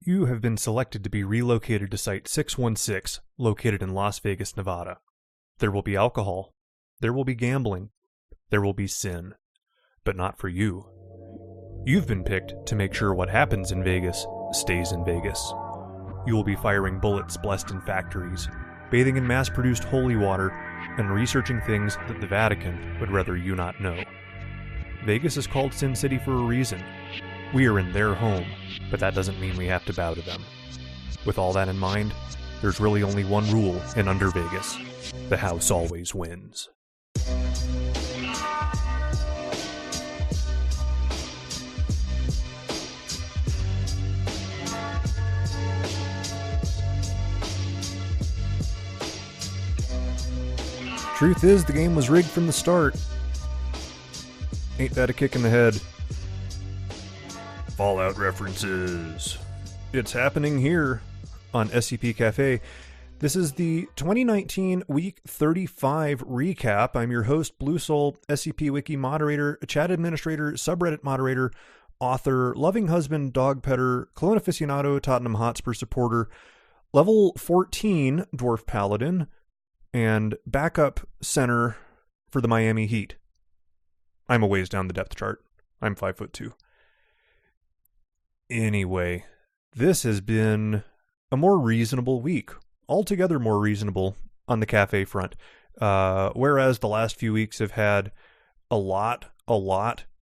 You have been selected to be relocated to Site 616, located in Las Vegas, Nevada. There will be alcohol. There will be gambling. There will be sin. But not for you. You've been picked to make sure what happens in Vegas stays in Vegas. You will be firing bullets blessed in factories, bathing in mass-produced holy water, and researching things that the Vatican would rather you not know. Vegas is called Sin City for a reason. We are in their home, but that doesn't mean we have to bow to them. With all that in mind, there's really only one rule in Under Vegas. The house always wins. Truth is, the game was rigged from the start. Ain't that a kick in the head? Fallout references. It's happening here on SCP Cafe. This is the 2019 Week 35 recap. I'm your host, Blue Soul, SCP Wiki moderator, chat administrator, subreddit moderator, author, loving husband, dog petter, clone aficionado, Tottenham Hotspur supporter, level 14 Dwarf Paladin, and backup center for the Miami Heat. I'm a ways down the depth chart. I'm 5'2". Anyway, this has been a more reasonable week. Altogether more reasonable on the cafe front. Whereas the last few weeks have had a lot,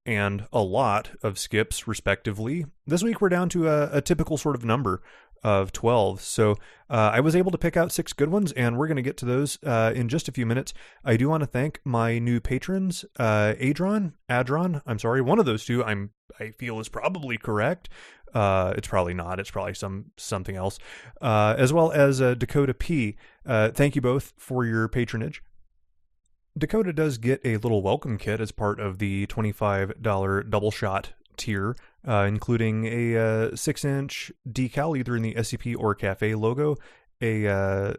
and a lot of skips, respectively. This week we're down to a typical sort of number of 12. So I was able to pick out 6 good ones, and we're going to get to those in just a few minutes. I do want to thank my new patrons, Adron, I'm sorry, one of those two I feel is probably correct. It's probably not. It's probably something else. As well as Dakota P. Thank you both for your patronage. Dakota does get a little welcome kit as part of the $25 double shot tier, including a 6-inch decal either in the SCP or Cafe logo, a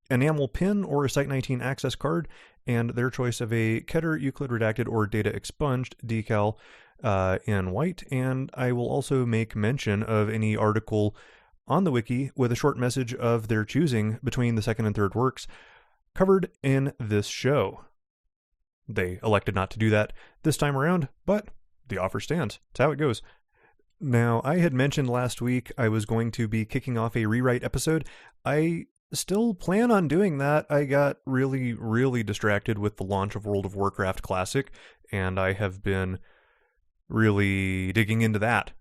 enamel pin or a Site 19 access card, and their choice of a Keter, Euclid Redacted, or Data Expunged decal in white. And I will also make mention of any article on the wiki with a short message of their choosing between the second and third works covered in this show. They elected not to do that this time around, but the offer stands. That's how it goes. Now, I had mentioned last week I was going to be kicking off a rewrite episode. I still plan on doing that. I got really, really distracted with the launch of World of Warcraft Classic, and I have been really digging into that.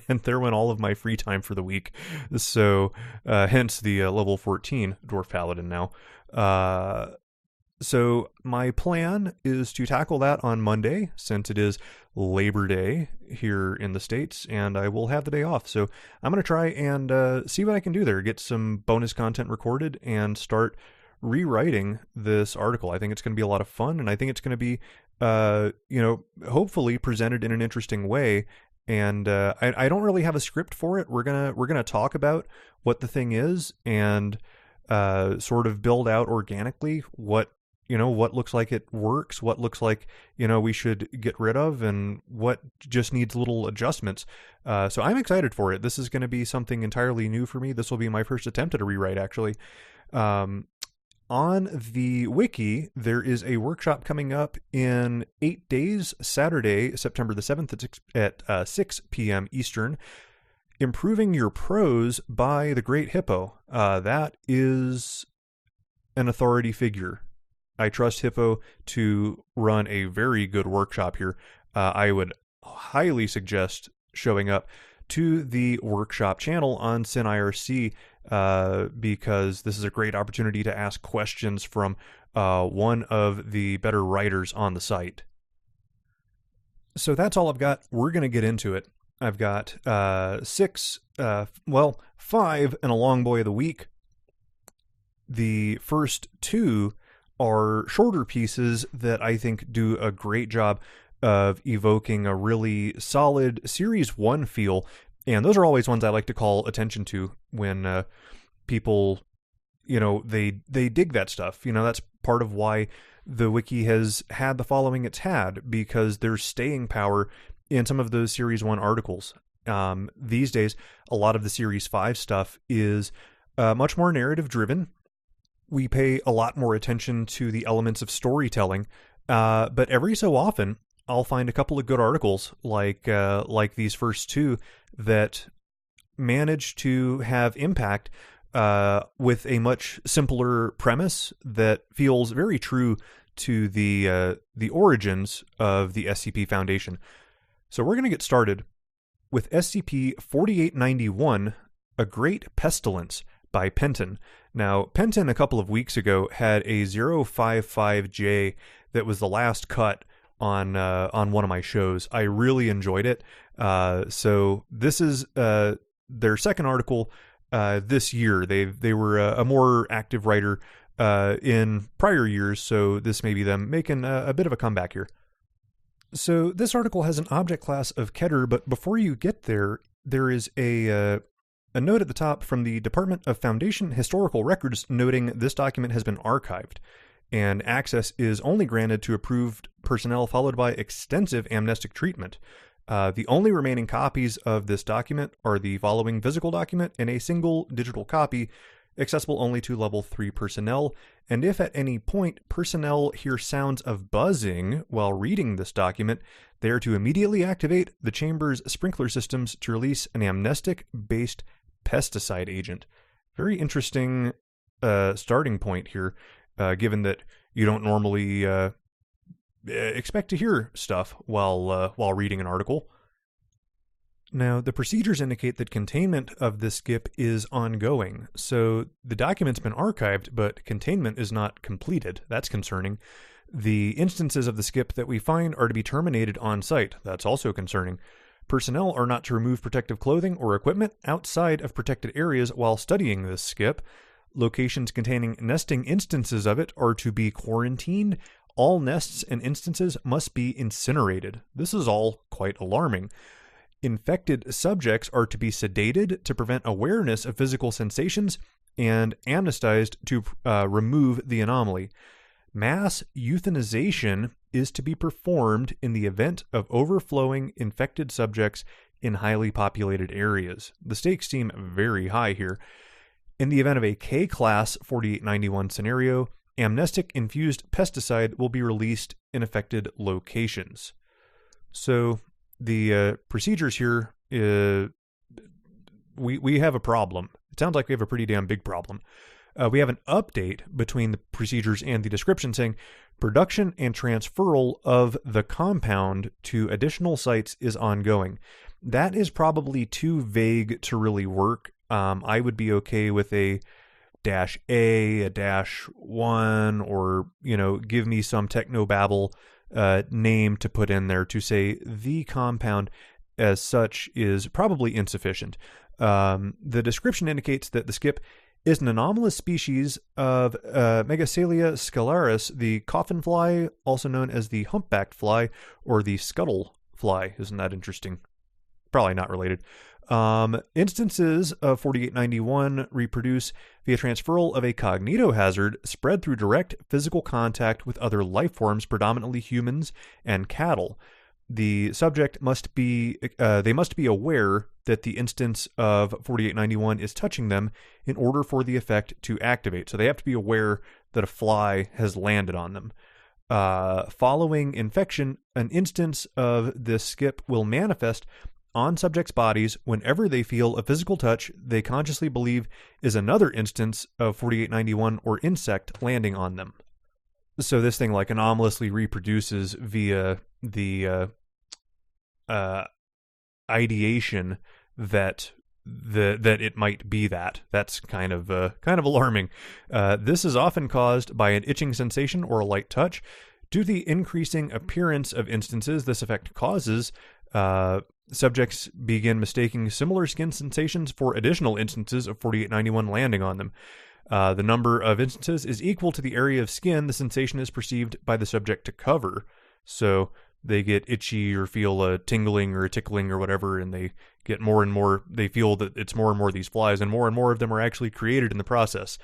And there went all of my free time for the week. So, hence the level 14 Dwarf Paladin now. So my plan is to tackle that on Monday, since it is Labor Day here in the States, and I will have the day off. So I'm going to try and see what I can do there, get some bonus content recorded, and start rewriting this article. I think it's going to be a lot of fun, and I think it's going to be, hopefully presented in an interesting way. And I don't really have a script for it. We're gonna talk about what the thing is and sort of build out organically what looks like it works, what looks like, we should get rid of, and what just needs little adjustments. So I'm excited for it. This is going to be something entirely new for me. This will be my first attempt at a rewrite, actually. On the wiki, there is a workshop coming up in 8 days, Saturday, September the 7th at 6 p.m. Eastern. Improving Your Prose by the Great Hippo. That is an authority figure. I trust Hippo to run a very good workshop here. I would highly suggest showing up to the workshop channel on SynIRC because this is a great opportunity to ask questions from one of the better writers on the site. So that's all I've got. We're going to get into it. I've got 5 and a long boy of the week. The first 2 are shorter pieces that I think do a great job of evoking a really solid Series 1 feel. And those are always ones I like to call attention to when people, they dig that stuff. That's part of why the wiki has had the following it's had, because there's staying power in some of those Series 1 articles. These days, a lot of the Series 5 stuff is much more narrative driven. We pay a lot more attention to the elements of storytelling, but every so often, I'll find a couple of good articles like these first two that manage to have impact with a much simpler premise that feels very true to the origins of the SCP Foundation. So we're going to get started with SCP-4891, A Great Pestilence by Penton. Now, Penton a couple of weeks ago had a 055J that was the last cut on one of my shows. I really enjoyed it. So this is their second article this year. They were a more active writer in prior years, so this may be them making a bit of a comeback here. So this article has an object class of Keter, but before you get there, there is a note at the top from the Department of Foundation Historical Records noting this document has been archived, and access is only granted to approved personnel followed by extensive amnestic treatment. The only remaining copies of this document are the following physical document and a single digital copy, accessible only to level 3 personnel, and if at any point personnel hear sounds of buzzing while reading this document, they are to immediately activate the chamber's sprinkler systems to release an amnestic-based pesticide agent. Very interesting starting point here, given that you don't normally expect to hear stuff while reading an article. Now, the procedures indicate that containment of this skip is ongoing, so the document's been archived, but containment is not completed. That's concerning. The instances of the skip that we find are to be terminated on site. That's also concerning. Personnel are not to remove protective clothing or equipment outside of protected areas while studying this skip. Locations containing nesting instances of it are to be quarantined. All nests and instances must be incinerated. This is all quite alarming. Infected subjects are to be sedated to prevent awareness of physical sensations and anesthetized to remove the anomaly. Mass euthanization is to be performed in the event of overflowing infected subjects in highly populated areas. The stakes seem very high here. In the event of a K-class 4891 scenario, amnestic-infused pesticide will be released in affected locations. So the procedures here, we have a problem. It sounds like we have a pretty damn big problem. We have an update between the procedures and the description saying production and transferal of the compound to additional sites is ongoing. That is probably too vague to really work. I would be okay with a -A, a -1, or, give me some technobabble name to put in there to say the compound as such is probably insufficient. The description indicates that the skip is an anomalous species of Megacelia scalaris, the coffin fly, also known as the humpbacked fly or the scuttle fly. Isn't that interesting? Probably not related. Instances of 4891 reproduce via transferal of a cognitohazard spread through direct physical contact with other life forms, predominantly humans and cattle. The subject must be aware that the instance of 4891 is touching them in order for the effect to activate. So they have to be aware that a fly has landed on them. Following infection, an instance of this skip will manifest on subjects' bodies whenever they feel a physical touch they consciously believe is another instance of 4891 or insect landing on them. So this thing anomalously reproduces via the ideation that it might be that. That's kind of alarming. This is often caused by an itching sensation or a light touch. Due to the increasing appearance of instances this effect causes, subjects begin mistaking similar skin sensations for additional instances of 4891 landing on them. The number of instances is equal to the area of skin the sensation is perceived by the subject to cover. So they get itchy or feel a tingling or a tickling or whatever, and they get more and more, they feel that it's more and more of these flies, and more of them are actually created in the process.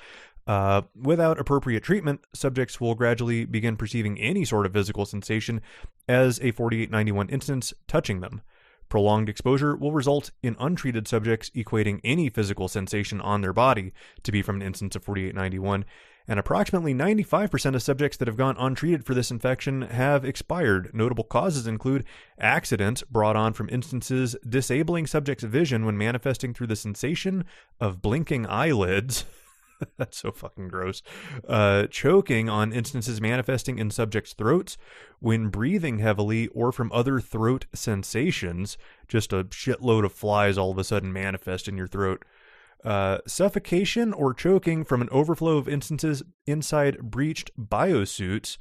Without appropriate treatment, subjects will gradually begin perceiving any sort of physical sensation as a 4891 instance touching them. Prolonged exposure will result in untreated subjects equating any physical sensation on their body to be from an instance of 4891, and approximately 95% of subjects that have gone untreated for this infection have expired. Notable causes include accidents brought on from instances disabling subjects' vision when manifesting through the sensation of blinking eyelids. That's so fucking gross. Choking on instances manifesting in subjects' throats, when breathing heavily, or from other throat sensations. Just a shitload of flies all of a sudden manifest in your throat. Suffocation or choking from an overflow of instances inside breached biosuits.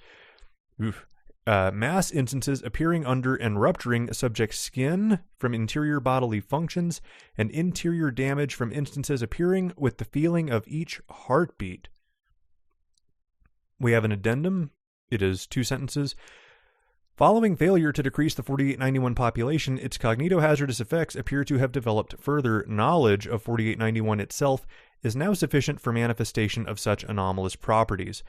Oof. Mass instances appearing under and rupturing a subject's skin from interior bodily functions, and interior damage from instances appearing with the feeling of each heartbeat. We have an addendum. It is 2 sentences. Following failure to decrease the 4891 population, its cognitohazardous effects appear to have developed further. Knowledge of 4891 itself is now sufficient for manifestation of such anomalous properties.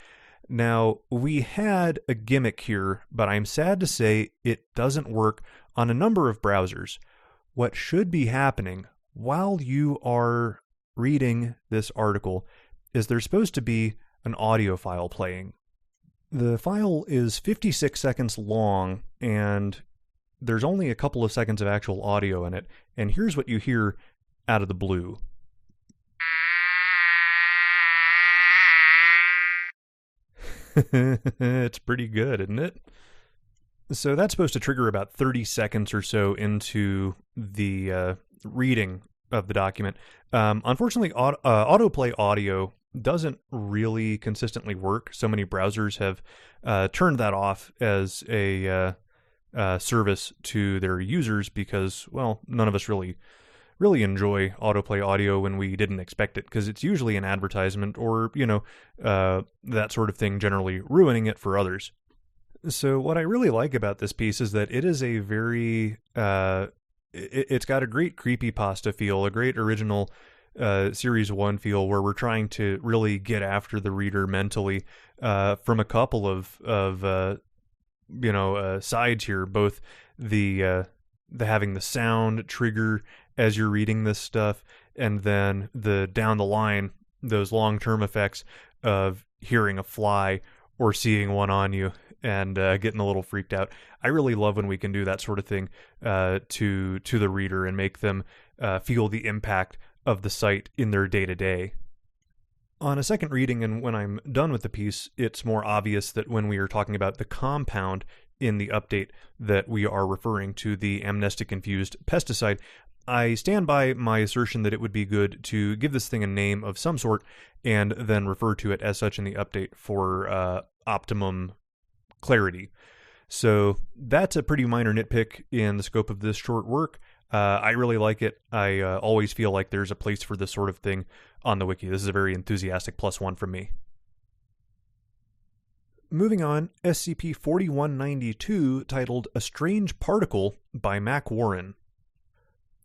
Now, we had a gimmick here, but I'm sad to say it doesn't work on a number of browsers. What should be happening while you are reading this article is there's supposed to be an audio file playing. The file is 56 seconds long, and there's only a couple of seconds of actual audio in it, and here's what you hear out of the blue. It's pretty good, isn't it? So that's supposed to trigger about 30 seconds or so into the reading of the document. Unfortunately, autoplay audio doesn't really consistently work. So many browsers have turned that off as a service to their users because, well, none of us really enjoy autoplay audio when we didn't expect it, because it's usually an advertisement or, that sort of thing, generally ruining it for others. So what I really like about this piece is that it is a very, it's got a great creepypasta feel, a great original Series 1 feel, where we're trying to really get after the reader mentally from a couple of sides here, both the having the sound trigger as you're reading this stuff, and then the down the line, those long-term effects of hearing a fly or seeing one on you and getting a little freaked out. I really love when we can do that sort of thing to the reader and make them feel the impact of the site in their day-to-day. On a second reading, and when I'm done with the piece, it's more obvious that when we are talking about the compound in the update that we are referring to the amnestic-infused pesticide. I stand by my assertion that it would be good to give this thing a name of some sort and then refer to it as such in the update for optimum clarity. So that's a pretty minor nitpick in the scope of this short work. I really like it. I always feel like there's a place for this sort of thing on the wiki. This is a very enthusiastic +1 from me. Moving on, SCP-4192, titled A Strange Particle by Mac Warren.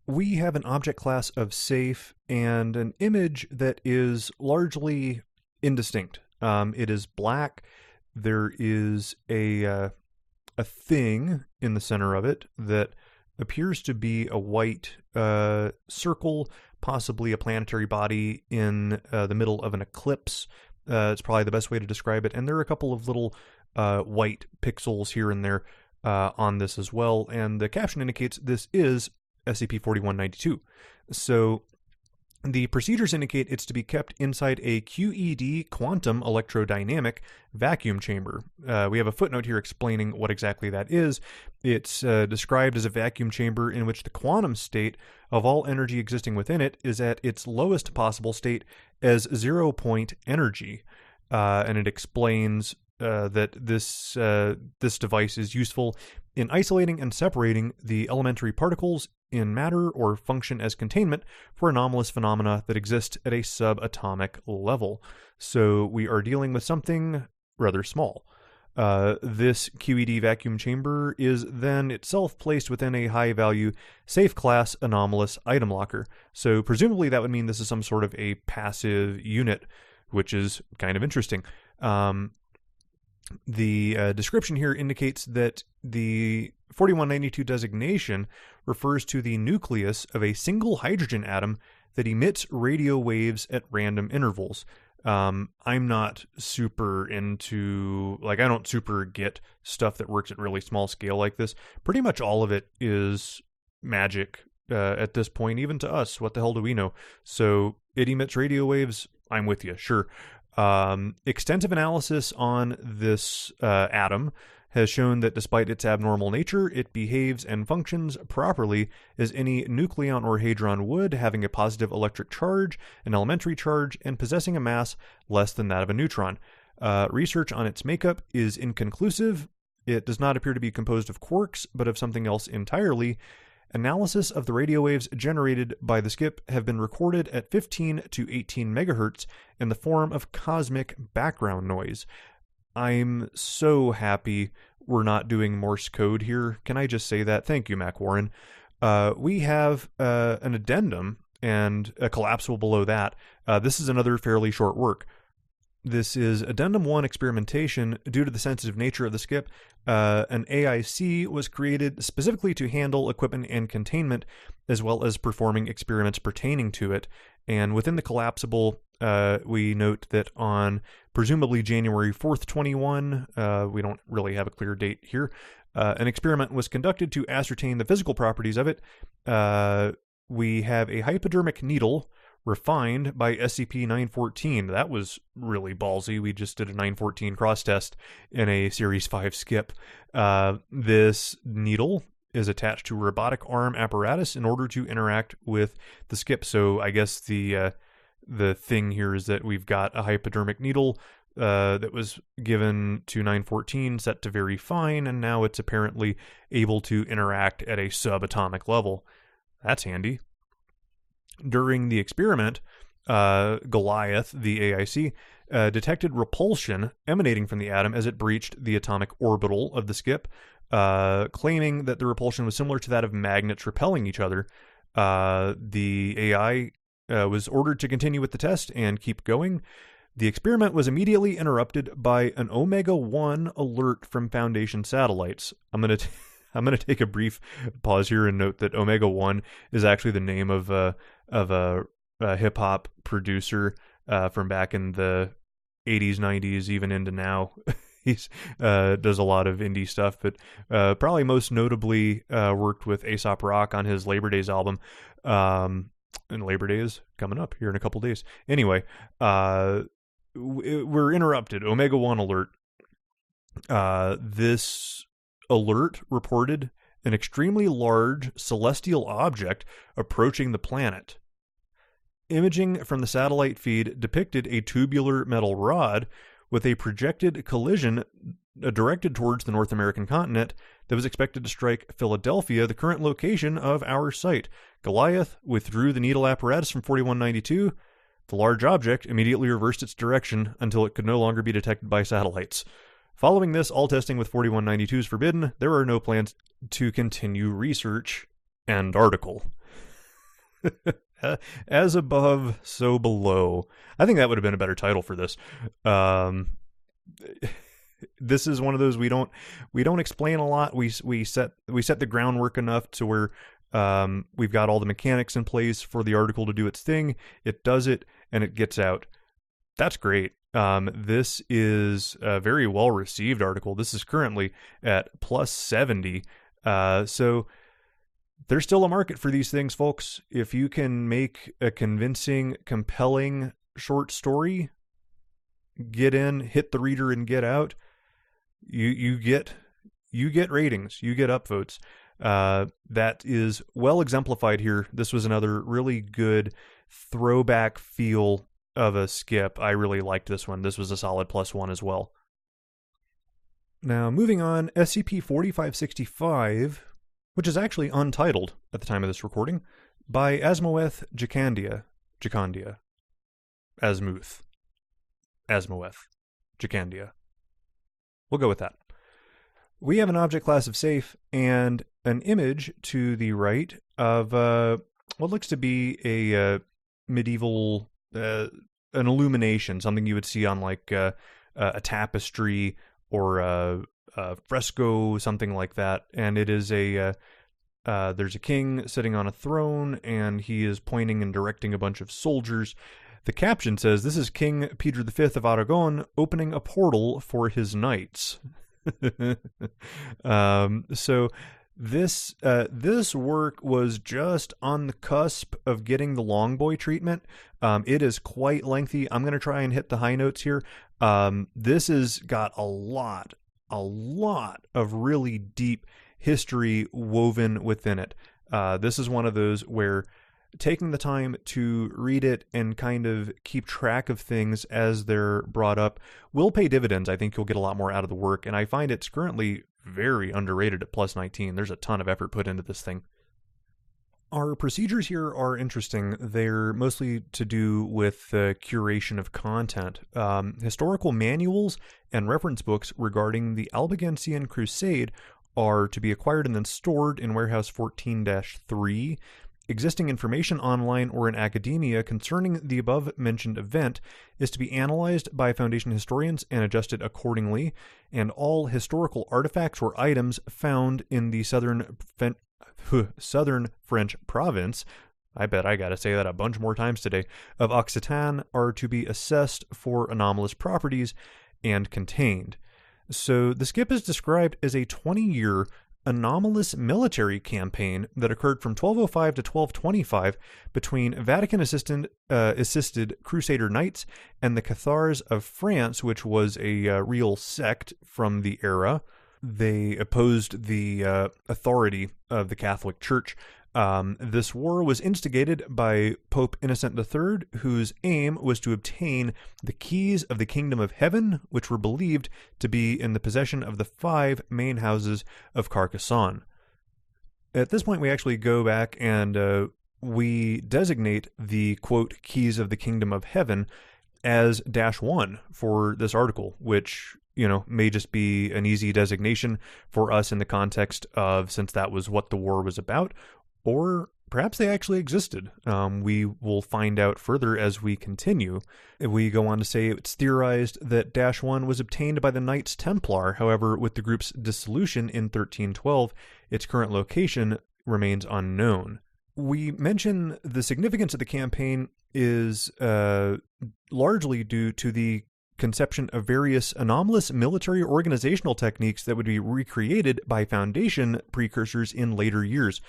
We have an object class of safe and an image that is largely indistinct. It is black. There is a thing in the center of it that appears to be a white circle, possibly a planetary body in the middle of an eclipse. It's probably the best way to describe it. And there are a couple of little white pixels here and there on this as well. And the caption indicates this is SCP-4192. So the procedures indicate it's to be kept inside a QED, quantum electrodynamic vacuum chamber. We have a footnote here explaining what exactly that is. It's described as a vacuum chamber in which the quantum state of all energy existing within it is at its lowest possible state as 0-point energy. And it explains that this device is useful in isolating and separating the elementary particles in matter or function as containment for anomalous phenomena that exist at a subatomic level. So we are dealing with something rather small. This QED vacuum chamber is then itself placed within a high-value, safe-class anomalous item locker. So presumably that would mean this is some sort of a passive unit, which is kind of interesting. The description here indicates that the 4192 designation refers to the nucleus of a single hydrogen atom that emits radio waves at random intervals. I'm not super into, I don't super get stuff that works at really small scale like this. Pretty much all of it is magic at this point, even to us. What the hell do we know? So it emits radio waves. I'm with you, sure. Extensive analysis on this atom has shown that despite its abnormal nature, it behaves and functions properly as any nucleon or hadron would, having a positive electric charge, an elementary charge, and possessing a mass less than that of a neutron. Research on its makeup is inconclusive. It does not appear to be composed of quarks, but of something else entirely. Analysis of the radio waves generated by the skip have been recorded at 15 to 18 megahertz in the form of cosmic background noise. I'm so happy we're not doing Morse code here. Can I just say that? Thank you, Mac Warren. We have an addendum and a collapsible below that. This is another fairly short work. This is Addendum 1 experimentation. Due to the sensitive nature of the skip, an AIC was created specifically to handle equipment and containment, as well as performing experiments pertaining to it. And within the collapsible, we note that on presumably January 4th, 21, we don't really have a clear date here, an experiment was conducted to ascertain the physical properties of it. We have a hypodermic needle refined by SCP-914. That was really ballsy. We just did a 914 cross test in a Series 5 skip. This needle is attached to a robotic arm apparatus in order to interact with the skip. So I guess the thing here is that we've got a hypodermic needle that was given to 914, set to very fine, and now it's apparently able to interact at a subatomic level. That's handy. During the experiment, Goliath, the AIC, detected repulsion emanating from the atom as it breached the atomic orbital of the skip, claiming that the repulsion was similar to that of magnets repelling each other. The AI was ordered to continue with the test and keep going. The experiment was immediately interrupted by an Omega-1 alert from Foundation satellites. I'm going to take a brief pause here and note that Omega-1 is actually the name of a hip hop producer from back in the 80s, 90s, even into now. He's does a lot of indie stuff, but probably most notably worked with Aesop Rock on his Labor Days album. And Labor Day is coming up here in a couple days. Anyway, we're interrupted. Omega-1 alert. This alert reported an extremely large celestial object approaching the planet. Imaging from the satellite feed depicted a tubular metal rod with a projected collision directed towards the North American continent that was expected to strike Philadelphia, the current location of our site. Goliath withdrew the needle apparatus from 4192. The large object immediately reversed its direction until it could no longer be detected by satellites. Following this, all testing with 4192 is forbidden. There are no plans to continue research. End article. As above, so below. I think that would have been a better title for this. This is one of those we don't explain a lot. We set the groundwork enough to where we've got all the mechanics in place for the article to do its thing. It does it, and it gets out. That's great. This is a very well received article. This is currently at plus 70. So there's still a market for these things, folks. If you can make a convincing, compelling short story, get in, hit the reader, and get out, you get ratings, you get upvotes. That is well exemplified here. This was another really good throwback feel of a skip. I really liked this one. This was a solid +1 as well. Now, moving on, SCP-4565, which is actually untitled at the time of this recording, by Asmoeth Jacandia. Asmuth. Asmoeth Jacandia. We'll go with that. We have an object class of safe and an image to the right of what looks to be a medieval, an illumination, something you would see on like a tapestry or a fresco, something like that. And it is there's a king sitting on a throne, and he is pointing and directing a bunch of soldiers. The caption says, "This is King Peter V of Aragon opening a portal for his knights." So this work was just on the cusp of getting the long boy treatment. It is quite lengthy. I'm going to try and hit the high notes here. This has got a lot of really deep history woven within it. This is one of those where taking the time to read it and kind of keep track of things as they're brought up will pay dividends. I think you'll get a lot more out of the work, and I find it's currently very underrated at plus 19. There's a ton of effort put into this thing. Our procedures here are interesting. They're mostly to do with the curation of content. Historical manuals and reference books regarding the Albigensian Crusade are to be acquired and then stored in Warehouse 14-3. Existing information online or in academia concerning the above-mentioned event is to be analyzed by Foundation historians and adjusted accordingly, and all historical artifacts or items found in the southern French province, I bet I gotta say that a bunch more times today, of Occitan are to be assessed for anomalous properties and contained. So the skip is described as a 20-year anomalous military campaign that occurred from 1205 to 1225 between Vatican-assisted Crusader Knights and the Cathars of France, which was a real sect from the era. They opposed the authority of the Catholic Church. This war was instigated by Pope Innocent III, whose aim was to obtain the keys of the Kingdom of Heaven, which were believed to be in the possession of the 5 main houses of Carcassonne. At this point, we actually go back and we designate the, quote, keys of the Kingdom of Heaven as -1 for this article, which, you know, may just be an easy designation for us in the context of, since that was what the war was about, or perhaps they actually existed. We will find out further as we continue. We go on to say it's theorized that -1 was obtained by the Knights Templar. However, with the group's dissolution in 1312, its current location remains unknown. We mention the significance of the campaign is largely due to the conception of various anomalous military organizational techniques that would be recreated by Foundation precursors in later years.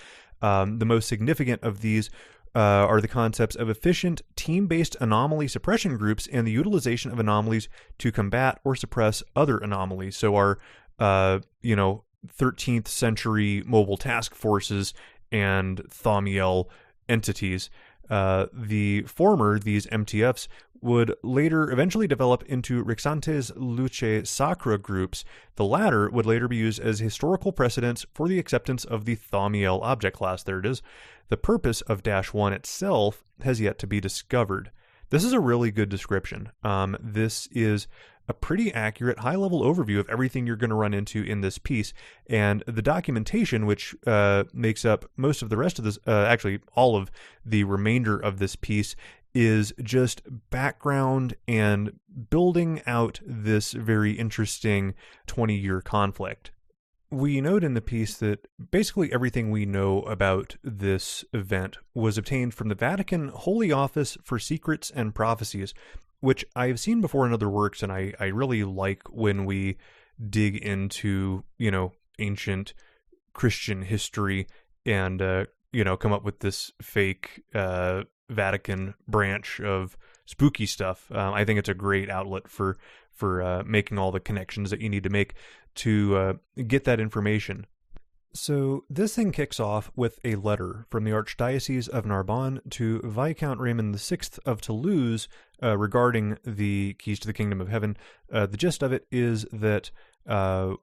The most significant of these are the concepts of efficient team-based anomaly suppression groups and the utilization of anomalies to combat or suppress other anomalies. So our, 13th century mobile task forces and Thaumiel entities. The former, these MTFs, would later eventually develop into Rixantes Luce Sacra groups. The latter would later be used as historical precedents for the acceptance of the Thaumiel object class. There it is. The purpose of -1 itself has yet to be discovered. This is a really good description. This is a pretty accurate, high-level overview of everything you're going to run into in this piece, and the documentation, which makes up most of the rest of this, actually all of the remainder of this piece, is just background and building out this very interesting 20-year conflict. We note in the piece that basically everything we know about this event was obtained from the Vatican Holy Office for Secrets and Prophecies, which I have seen before in other works, and I really like when we dig into, ancient Christian history and, come up with this fake Vatican branch of spooky stuff. I think it's a great outlet for making all the connections that you need to make to get that information. So this thing kicks off with a letter from the Archdiocese of Narbonne to Viscount Raymond VI of Toulouse regarding the keys to the Kingdom of Heaven. The gist of it is that the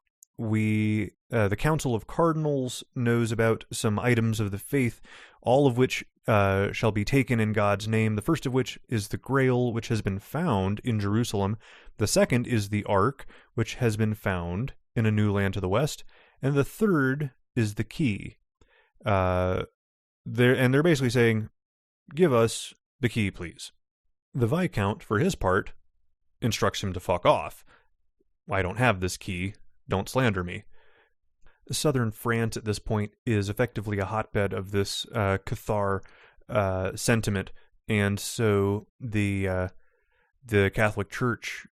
Council of Cardinals knows about some items of the faith, all of which shall be taken in God's name. The first of which is the Grail, which has been found in Jerusalem. The second is the Ark, which has been found in a new land to the west. And the third is the key. They're basically saying, give us the key, please. The Viscount, for his part, instructs him to fuck off. I don't have this key. Don't slander me. Southern France at this point is effectively a hotbed of this Cathar sentiment, and so the Catholic Church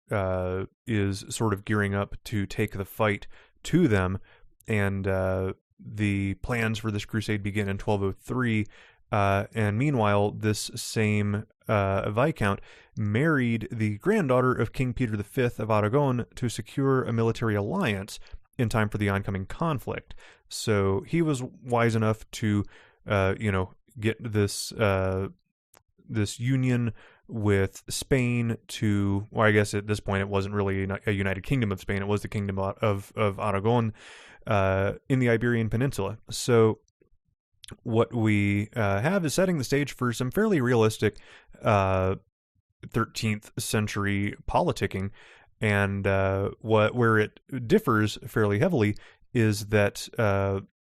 is sort of gearing up to take the fight to them, and the plans for this crusade begin in 1203. And meanwhile, this same Viscount married the granddaughter of King Peter V of Aragon to secure a military alliance in time for the oncoming conflict. So he was wise enough to, get this this union with Spain to, well, I guess at this point it wasn't really a United Kingdom of Spain, it was the Kingdom of Aragon in the Iberian Peninsula. So what we have is setting the stage for some fairly realistic 13th century politicking, and where it differs fairly heavily is that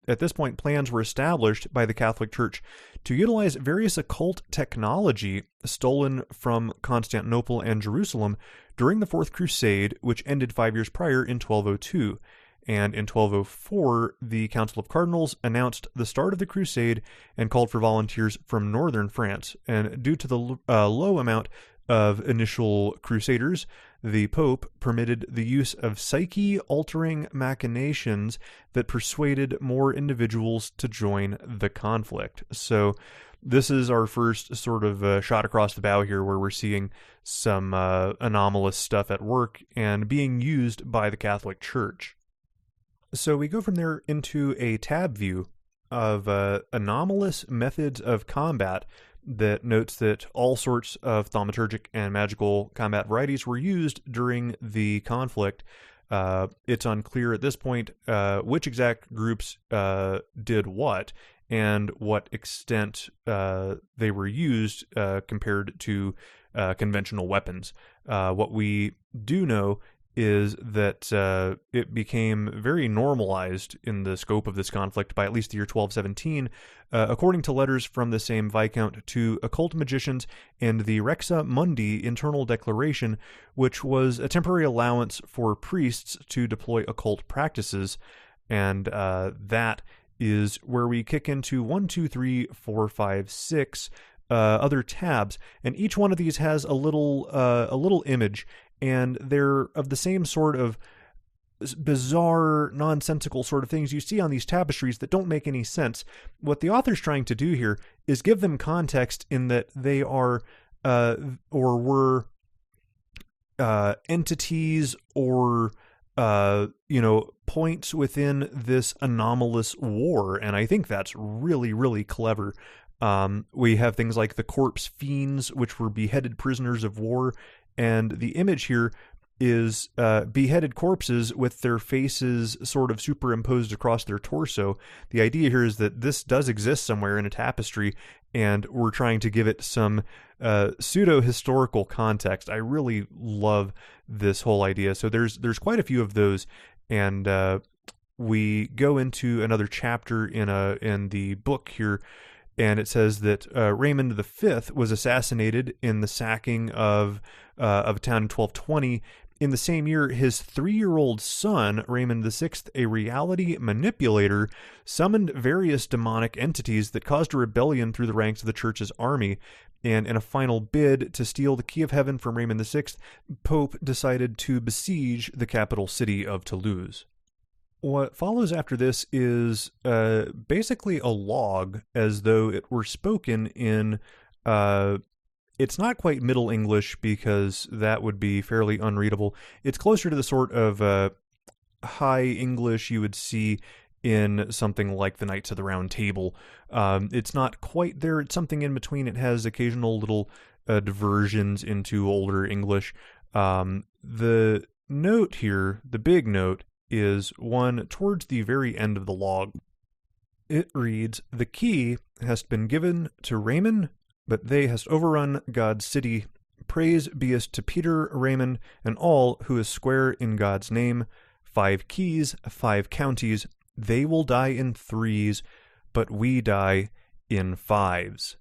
at this point plans were established by the Catholic Church to utilize various occult technology stolen from Constantinople and Jerusalem during the Fourth Crusade, which ended 5 years prior in 1202. And in 1204, the Council of Cardinals announced the start of the crusade and called for volunteers from northern France. And due to the low amount of initial crusaders, the Pope permitted the use of psyche-altering machinations that persuaded more individuals to join the conflict. So this is our first sort of shot across the bow here, where we're seeing some anomalous stuff at work and being used by the Catholic Church. So we go from there into a tab view of anomalous methods of combat that notes that all sorts of thaumaturgic and magical combat varieties were used during the conflict. It's unclear at this point which exact groups did what and what extent they were used compared to conventional weapons. What we do know is that it became very normalized in the scope of this conflict by at least the year 1217, according to letters from the same Viscount to occult magicians and the Rexa Mundi internal declaration, which was a temporary allowance for priests to deploy occult practices. And that is where we kick into 1, 2, 3, 4, 5, 6 other tabs, and each one of these has a little image, and they're of the same sort of bizarre, nonsensical sort of things you see on these tapestries that don't make any sense. What the author's trying to do here is give them context in that they are or were entities or points within this anomalous war, and I think that's really, really clever. We have things like the corpse fiends, which were beheaded prisoners of war, and the image here is beheaded corpses with their faces sort of superimposed across their torso. The idea here is that this does exist somewhere in a tapestry, and we're trying to give it some pseudo-historical context. I really love this whole idea. So there's quite a few of those, and we go into another chapter in the book here, and it says that Raymond V was assassinated in the sacking of a town in 1220. In the same year, his 3-year-old son, Raymond VI, a reality manipulator, summoned various demonic entities that caused a rebellion through the ranks of the church's army. And in a final bid to steal the key of heaven from Raymond VI, Pope decided to besiege the capital city of Toulouse. What follows after this is basically a log, as though it were spoken in, it's not quite Middle English, because that would be fairly unreadable. It's closer to the sort of High English you would see in something like the Knights of the Round Table. It's not quite there. It's something in between. It has occasional little diversions into older English. The note here, the big note, is one towards the very end of the log. It reads, "The key hast been given to Raymond, but they hast overrun God's city. Praise beest to Peter, Raymond, and all who is square in God's name. 5 keys, 5 counties. They will die in 3s, but we die in 5s.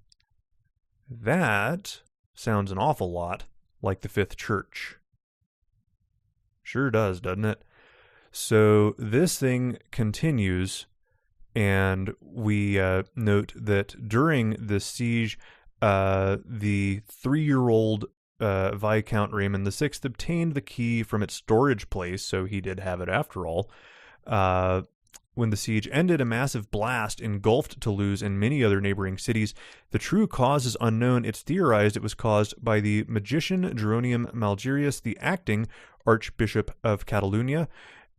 That sounds an awful lot like the Fifth Church. Sure does, doesn't it? So this thing continues, and we note that during the siege, the 3-year-old Viscount Raymond VI obtained the key from its storage place, so he did have it after all. When the siege ended, a massive blast engulfed Toulouse and many other neighboring cities. The true cause is unknown. It's theorized it was caused by the magician Jeronium Malgerius, the acting Archbishop of Catalonia.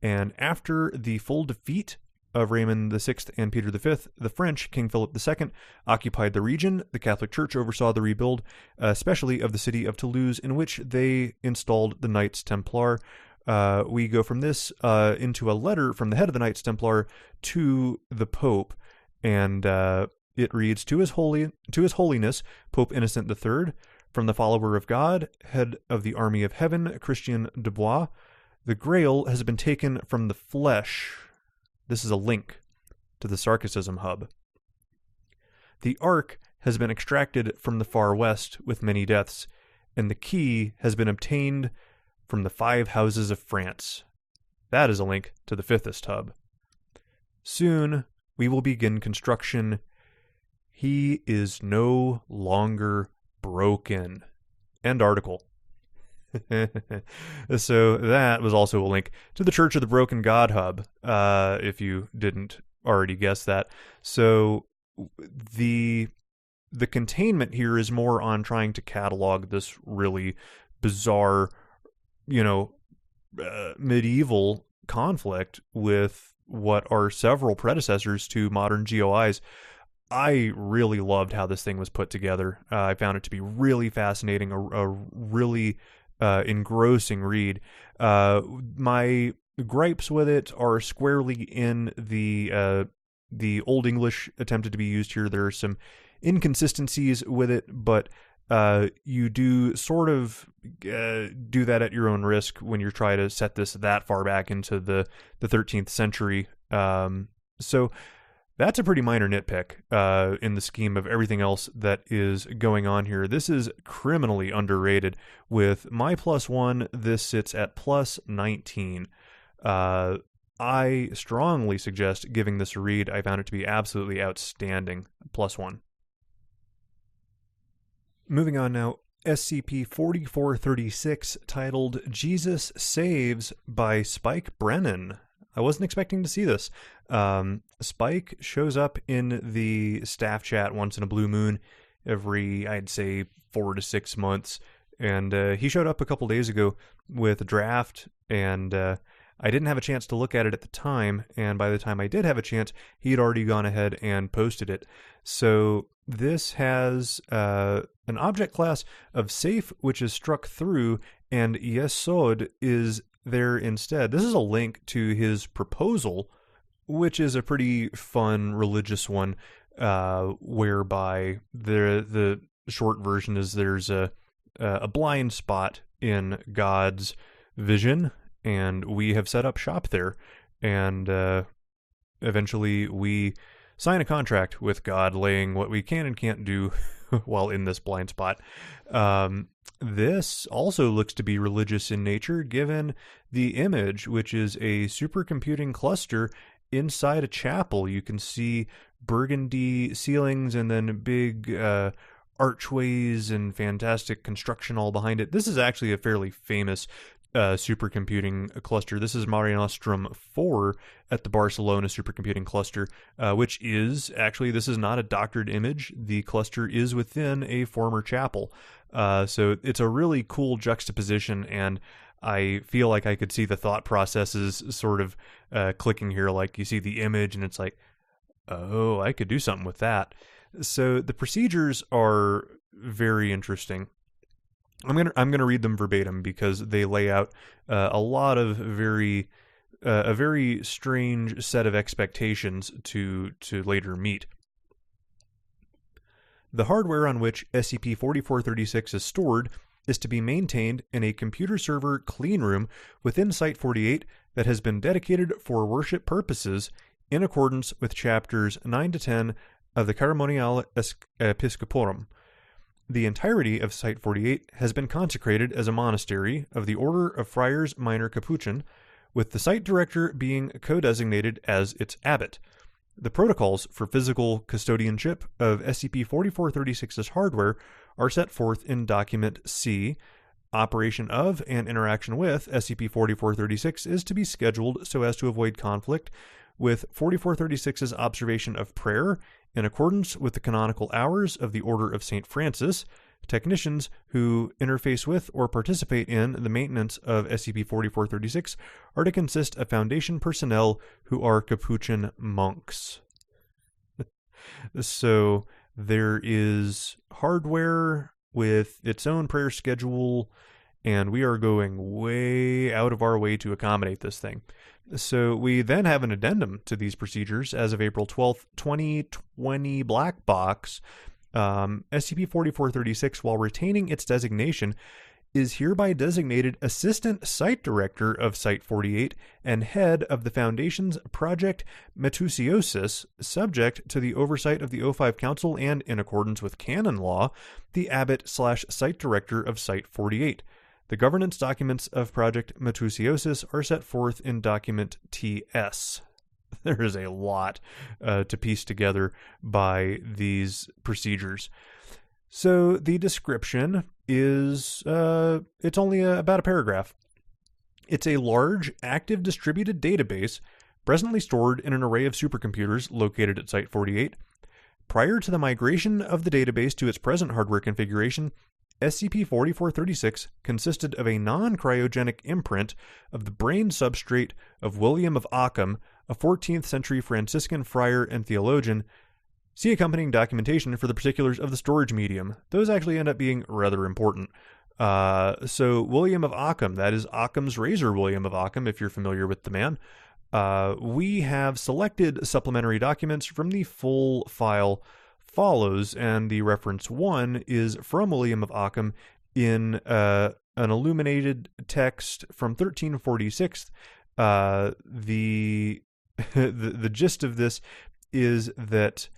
And after the full defeat of Raymond VI and Peter V, the French, King Philip II, occupied the region. The Catholic Church oversaw the rebuild, especially of the city of Toulouse, in which they installed the Knights Templar. We go from this into a letter from the head of the Knights Templar to the Pope, and it reads, to His Holiness, Pope Innocent III, from the follower of God, head of the army of heaven, Christian de Bois, the Grail has been taken from the flesh. This is a link to the Sarkicism hub. The Ark has been extracted from the far west with many deaths, and the key has been obtained from the 5 houses of France. That is a link to the Fifthist hub. Soon we will begin construction. He is no longer broken. End article. So that was also a link to the Church of the Broken God hub, if you didn't already guess that. So the containment here is more on trying to catalog this really bizarre, medieval conflict with what are several predecessors to modern GOIs. I really loved how this thing was put together. I found it to be really fascinating, a really engrossing read. My gripes with it are squarely in the Old English attempted to be used here. There are some inconsistencies with it, but you do sort of do that at your own risk when you're trying to set this that far back into the 13th century. So that's a pretty minor nitpick in the scheme of everything else that is going on here. This is criminally underrated. With my +1, this sits at +19. I strongly suggest giving this a read. I found it to be absolutely outstanding. +1. Moving on now, SCP-4436, titled Jesus Saves by Spike Brennan. I wasn't expecting to see this. Spike shows up in the staff chat once in a blue moon every, I'd say, 4 to 6 months. And he showed up a couple days ago with a draft, and I didn't have a chance to look at it at the time. And by the time I did have a chance, he had already gone ahead and posted it. So this has an object class of safe, which is struck through, and Yesod is there instead. This is a link to his proposal, which is a pretty fun religious one, whereby the short version is there's a blind spot in God's vision, and we have set up shop there, and eventually we sign a contract with God, laying what we can and can't do while in this blind spot. This also looks to be religious in nature, given the image, which is a supercomputing cluster inside a chapel. You can see burgundy ceilings and then big archways and fantastic construction all behind it. This is actually a fairly famous supercomputing cluster. This is Mare Nostrum 4 at the Barcelona supercomputing cluster, which is actually, this is not a doctored image. The cluster is within a former chapel. So it's a really cool juxtaposition, and I feel like I could see the thought processes sort of clicking here. Like you see the image and it's like, oh, I could do something with that. So the procedures are very interesting. I'm gonna read them verbatim because they lay out a lot of a very strange set of expectations to later meet. The hardware on which SCP-4436 is stored is to be maintained in a computer server clean room within Site-48 that has been dedicated for worship purposes in accordance with chapters 9 to 10 of the Ceremoniale Episcoporum. The entirety of Site 48 has been consecrated as a monastery of the Order of Friars Minor Capuchin, with the site director being co-designated as its abbot. The protocols for physical custodianship of SCP-4436's hardware are set forth in Document C. Operation of and interaction with SCP-4436 is to be scheduled so as to avoid conflict with 4436's observation of prayer in accordance with the canonical hours of the Order of St. Francis. Technicians who interface with or participate in the maintenance of SCP-4436 are to consist of Foundation personnel who are Capuchin monks. So there is hardware with its own prayer schedule, and we are going way out of our way to accommodate this thing. So we then have an addendum to these procedures as of April 12th, 2020 Black Box. SCP-4436, while retaining its designation, is hereby designated Assistant Site Director of Site-48 and Head of the Foundation's Project Metusiosis, subject to the oversight of the O5 Council and, in accordance with canon law, the Abbot/Site Director of Site-48. The governance documents of Project Metusiosis are set forth in Document TS. There is a lot to piece together by these procedures. So the description is, it's only about a paragraph. It's a large, active distributed database presently stored in an array of supercomputers located at Site-48. Prior to the migration of the database to its present hardware configuration, SCP-4436 consisted of a non-cryogenic imprint of the brain substrate of William of Ockham, a 14th century Franciscan friar and theologian. See accompanying documentation for the particulars of the storage medium. Those actually end up being rather important. So William of Ockham, that is Occam's razor William of Ockham, if you're familiar with the man. We have selected supplementary documents from the full file follows, and the reference 1 is from William of Ockham in an illuminated text from 1346. The gist of this is that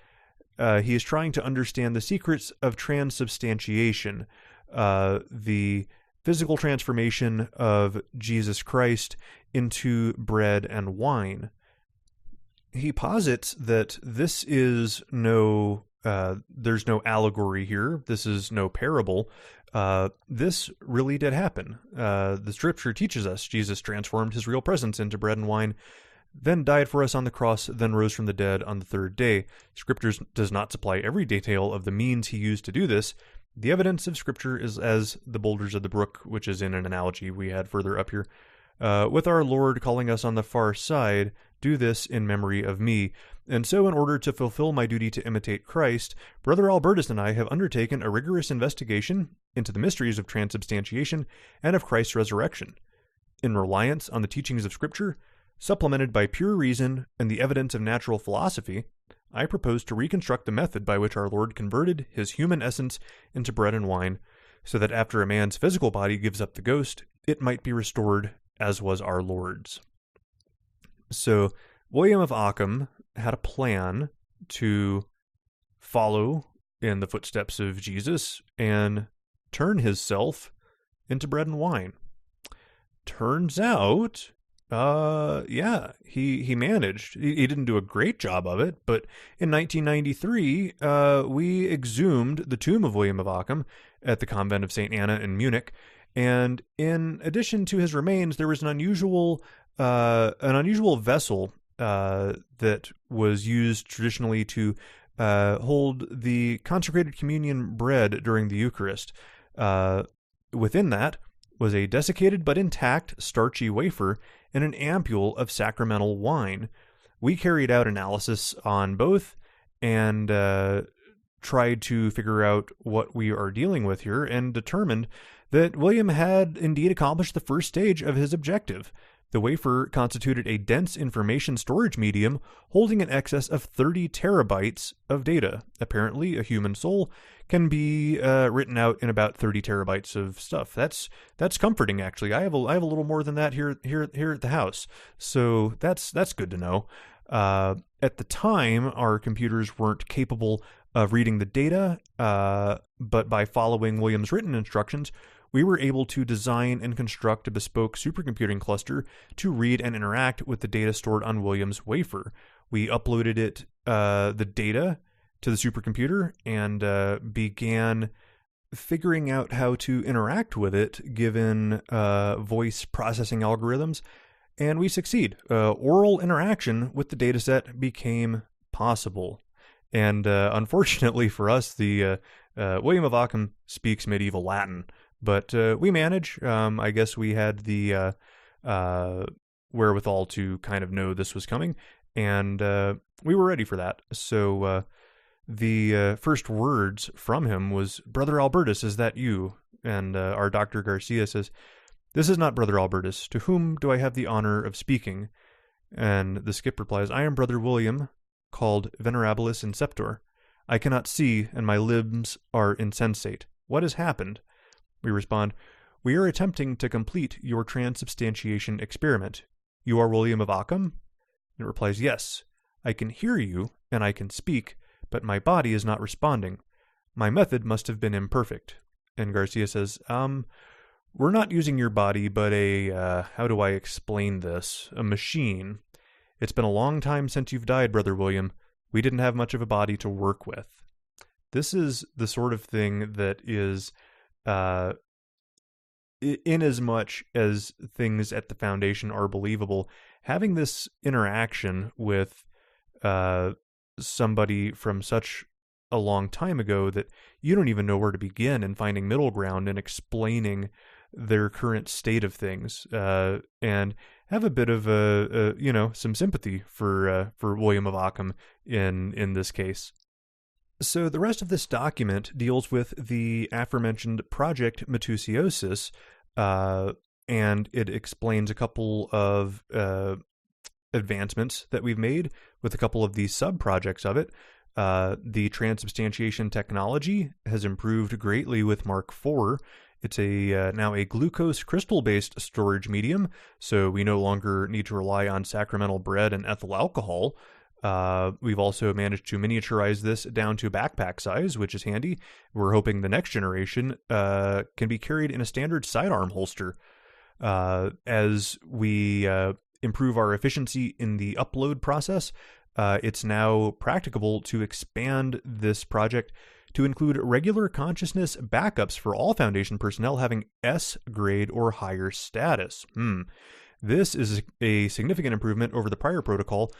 he is trying to understand the secrets of transubstantiation, the physical transformation of Jesus Christ into bread and wine. He posits that this is there's no allegory here. This is no parable. This really did happen. The scripture teaches us Jesus transformed his real presence into bread and wine, then died for us on the cross, then rose from the dead on the third day. Scripture does not supply every detail of the means he used to do this. The evidence of Scripture is as the boulders of the brook, which is in an analogy we had further up here. With our Lord calling us on the far side, do this in memory of me. And so, in order to fulfill my duty to imitate Christ, Brother Albertus and I have undertaken a rigorous investigation into the mysteries of transubstantiation and of Christ's resurrection. In reliance on the teachings of Scripture, supplemented by pure reason and the evidence of natural philosophy, I propose to reconstruct the method by which our Lord converted his human essence into bread and wine, so that after a man's physical body gives up the ghost, it might be restored as was our Lord's. So, William of Ockham had a plan to follow in the footsteps of Jesus and turn his self into bread and wine. Turns out, he managed. He didn't do a great job of it, but in 1993, we exhumed the tomb of William of Ockham at the convent of St. Anna in Munich, and in addition to his remains, there was an unusual vessel that was used traditionally to hold the consecrated communion bread during the Eucharist. Within that was a desiccated but intact starchy wafer and an ampule of sacramental wine. We carried out analysis on both and tried to figure out what we are dealing with here, and determined that William had indeed accomplished the first stage of his objective. The wafer constituted a dense information storage medium holding in excess of 30 terabytes of data. Apparently, a human soul can be written out in about 30 terabytes of stuff. That's comforting, actually. I have a little more than that here at the house, so that's good to know. At the time, our computers weren't capable of reading the data, but by following William's written instructions, we were able to design and construct a bespoke supercomputing cluster to read and interact with the data stored on William's wafer. We uploaded the data to the supercomputer and began figuring out how to interact with it given voice processing algorithms, and we succeed. Oral interaction with the dataset became possible. And unfortunately for us, the William of Ockham speaks medieval Latin, but we manage. I guess we had the wherewithal to kind of know this was coming, and we were ready for that. So the first words from him was, "Brother Albertus, is that you?" And our Dr. Garcia says, "This is not Brother Albertus. To whom do I have the honor of speaking?" And the skip replies, "I am Brother William, called Venerabilis Inceptor. I cannot see, and my limbs are insensate. What has happened?" We respond, "We are attempting to complete your transubstantiation experiment. You are William of Ockham?" It replies, "Yes. I can hear you, and I can speak, but my body is not responding. My method must have been imperfect." And Garcia says, "We're not using your body, but how do I explain this? A machine. It's been a long time since you've died, Brother William. We didn't have much of a body to work with." This is the sort of thing that is, in as much as things at the Foundation are believable, having this interaction with somebody from such a long time ago that you don't even know where to begin in finding middle ground and explaining their current state of things, and have a bit of some sympathy for William of Ockham in this case. So the rest of this document deals with the aforementioned Project Metusiosis, and it explains a couple of advancements that we've made with a couple of the sub-projects of it. The transubstantiation technology has improved greatly with Mark IV. It's now a glucose crystal-based storage medium, so we no longer need to rely on sacramental bread and ethyl alcohol. We've also managed to miniaturize this down to backpack size, which is handy. We're hoping the next generation can be carried in a standard sidearm holster. As we improve our efficiency in the upload process, it's now practicable to expand this project to include regular consciousness backups for all Foundation personnel having S grade or higher status. This is a significant improvement over the prior protocol,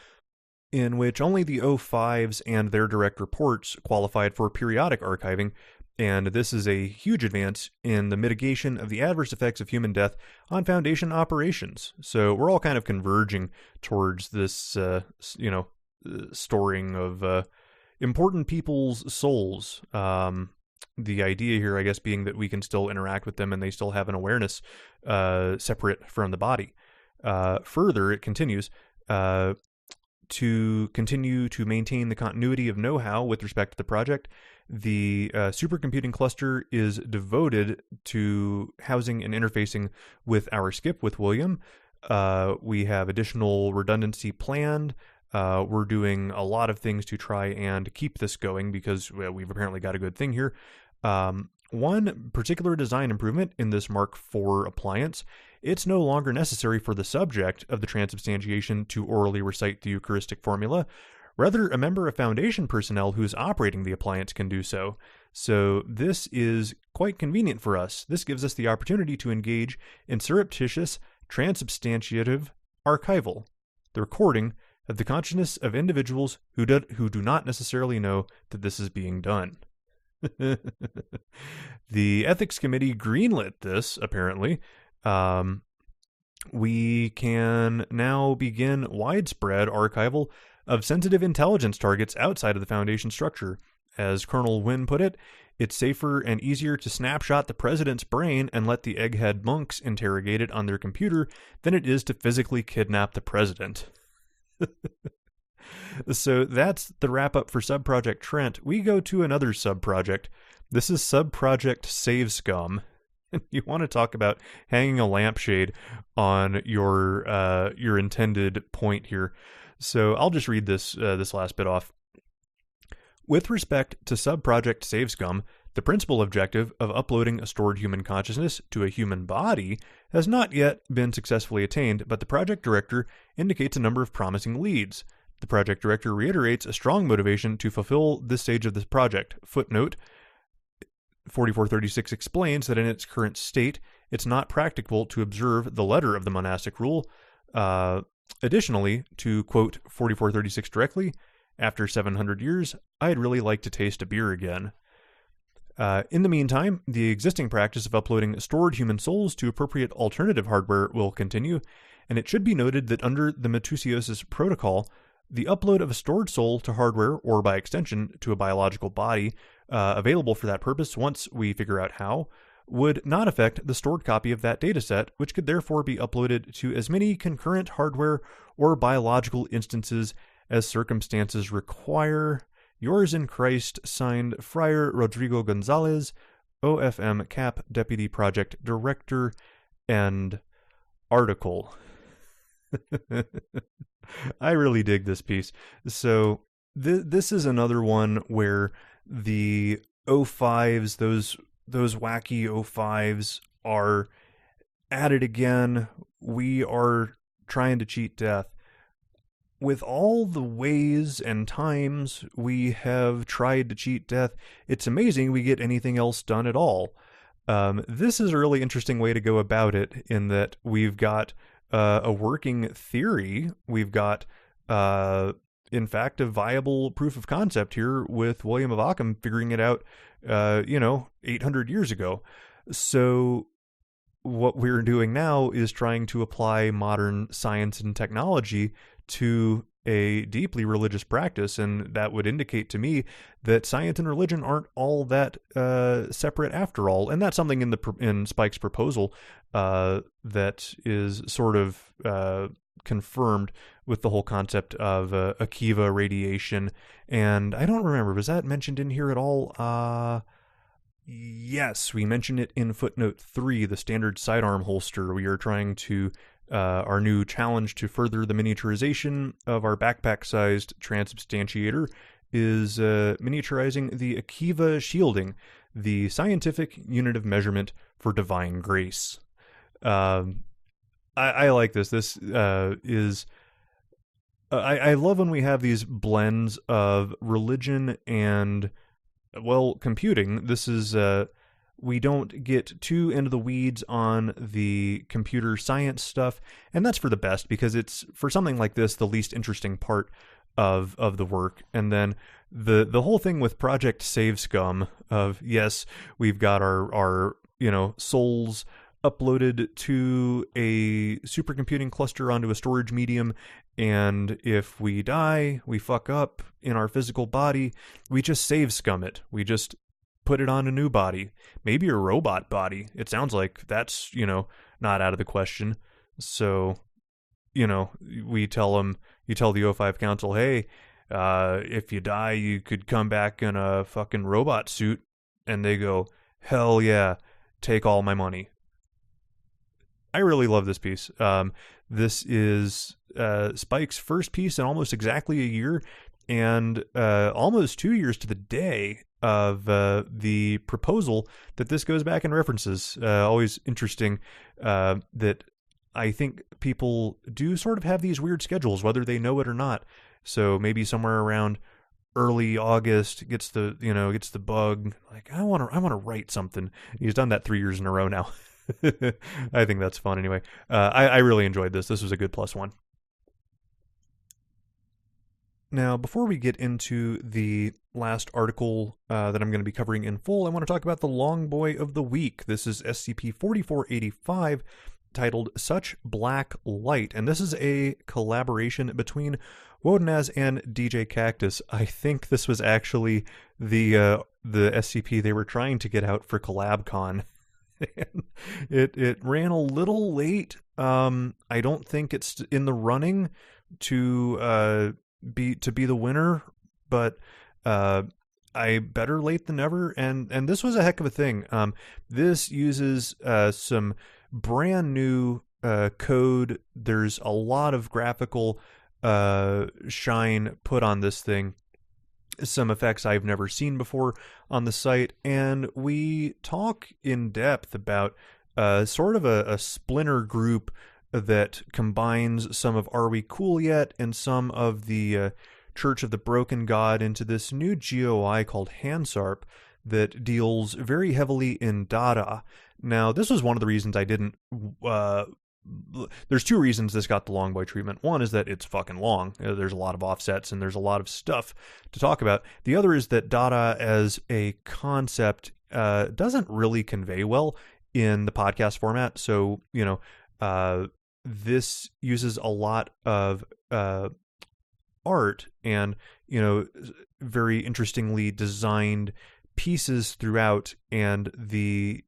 in which only the O5s and their direct reports qualified for periodic archiving, and this is a huge advance in the mitigation of the adverse effects of human death on Foundation operations. So we're all kind of converging towards this, storing of important people's souls. The idea here, I guess, being that we can still interact with them and they still have an awareness separate from the body. Further, it continues to continue to maintain the continuity of know-how with respect to the project. The supercomputing cluster is devoted to housing and interfacing with our skip with William. We have additional redundancy planned. We're doing a lot of things to try and keep this going because we've apparently got a good thing here. One particular design improvement in this Mark IV appliance: it's no longer necessary for the subject of the transubstantiation to orally recite the Eucharistic formula. Rather, a member of Foundation personnel who's operating the appliance can do so. So this is quite convenient for us. This gives us the opportunity to engage in surreptitious, transubstantiative archival, the recording of the consciousness of individuals who do not necessarily know that this is being done. The Ethics Committee greenlit this, apparently. We can now begin widespread archival of sensitive intelligence targets outside of the Foundation structure. As Colonel Wynn put it, it's safer and easier to snapshot the president's brain and let the egghead monks interrogate it on their computer than it is to physically kidnap the president. So that's the wrap up for Subproject Trent. We go to another subproject. This is Subproject Save Scum. You want to talk about hanging a lampshade on your intended point here. So I'll just read this last bit off. With respect to sub-project SaveScum, the principal objective of uploading a stored human consciousness to a human body has not yet been successfully attained, but the project director indicates a number of promising leads. The project director reiterates a strong motivation to fulfill this stage of this project. Footnote 4436 explains that in its current state, it's not practicable to observe the letter of the monastic rule. Additionally, to quote 4436 directly, after 700 years, I'd really like to taste a beer again. In the meantime, the existing practice of uploading stored human souls to appropriate alternative hardware will continue, and it should be noted that under the Matusiosis protocol, the upload of a stored soul to hardware, or by extension to a biological body available for that purpose once we figure out how, would not affect the stored copy of that dataset, which could therefore be uploaded to as many concurrent hardware or biological instances as circumstances require. Yours in Christ, signed Friar Rodrigo Gonzalez, OFM CAP Deputy Project Director, and article. I really dig this piece. So this is another one where the O5s, those wacky O5s are at it again. We are trying to cheat death. With all the ways and times we have tried to cheat death, it's amazing we get anything else done at all. This is a really interesting way to go about it, in that we've got a working theory. We've got, in fact, a viable proof of concept here with William of Ockham figuring it out, 800 years ago. So what we're doing now is trying to apply modern science and technology to a deeply religious practice, and that would indicate to me that science and religion aren't all that separate after all. And that's something in Spike's proposal that is sort of confirmed with the whole concept of Akiva radiation. And I don't remember, was that mentioned in here at all? Yes, we mentioned it in footnote 3, the standard sidearm holster. We are trying to our new challenge to further the miniaturization of our backpack-sized transubstantiator is miniaturizing the Akiva shielding, the scientific unit of measurement for divine grace. I like this. This is... I love when we have these blends of religion and, well, computing. This is... we don't get too into the weeds on the computer science stuff, and that's for the best, because it's, for something like this, the least interesting part of the work. And then the whole thing with Project SaveScum of, yes, we've got our souls uploaded to a supercomputing cluster onto a storage medium, and if we die, we fuck up in our physical body, we just SaveScum it. We just put it on a new body, maybe a robot body. It sounds like that's, not out of the question. So, we tell them, you tell the O5 Council, hey, if you die, you could come back in a fucking robot suit. And they go, hell yeah, take all my money. I really love this piece. This is Spike's first piece in almost exactly a year, and almost 2 years to the day of the proposal that this goes back and references. Always interesting that I think people do sort of have these weird schedules, whether they know it or not. So maybe somewhere around early August gets the bug, like, I want to write something. He's done that 3 years in a row now. I think that's fun anyway. I really enjoyed this. This was a good +1. Now, before we get into the last article that I'm going to be covering in full, I want to talk about the Long Boy of the Week. This is SCP-4485, titled Such Black Light, and this is a collaboration between Wodenaz and DJ Cactus. I think this was actually the SCP they were trying to get out for CollabCon. It ran a little late. I don't think it's in the running to be the winner, but I better late than never. And this was a heck of a thing. This uses some brand new code. There's a lot of graphical shine put on this thing, some effects I've never seen before on the site, and we talk in depth about sort of a splinter group that combines some of Are We Cool Yet and some of the Church of the Broken God into this new GOI called Hansarp that deals very heavily in Dada. Now, this was one of the reasons I didn't there's two reasons this got the long boy treatment. One is that it's fucking long. There's a lot of offsets and there's a lot of stuff to talk about. The other is that Dada as a concept doesn't really convey well in the podcast format. So, this uses a lot of art and, very interestingly designed pieces throughout, and the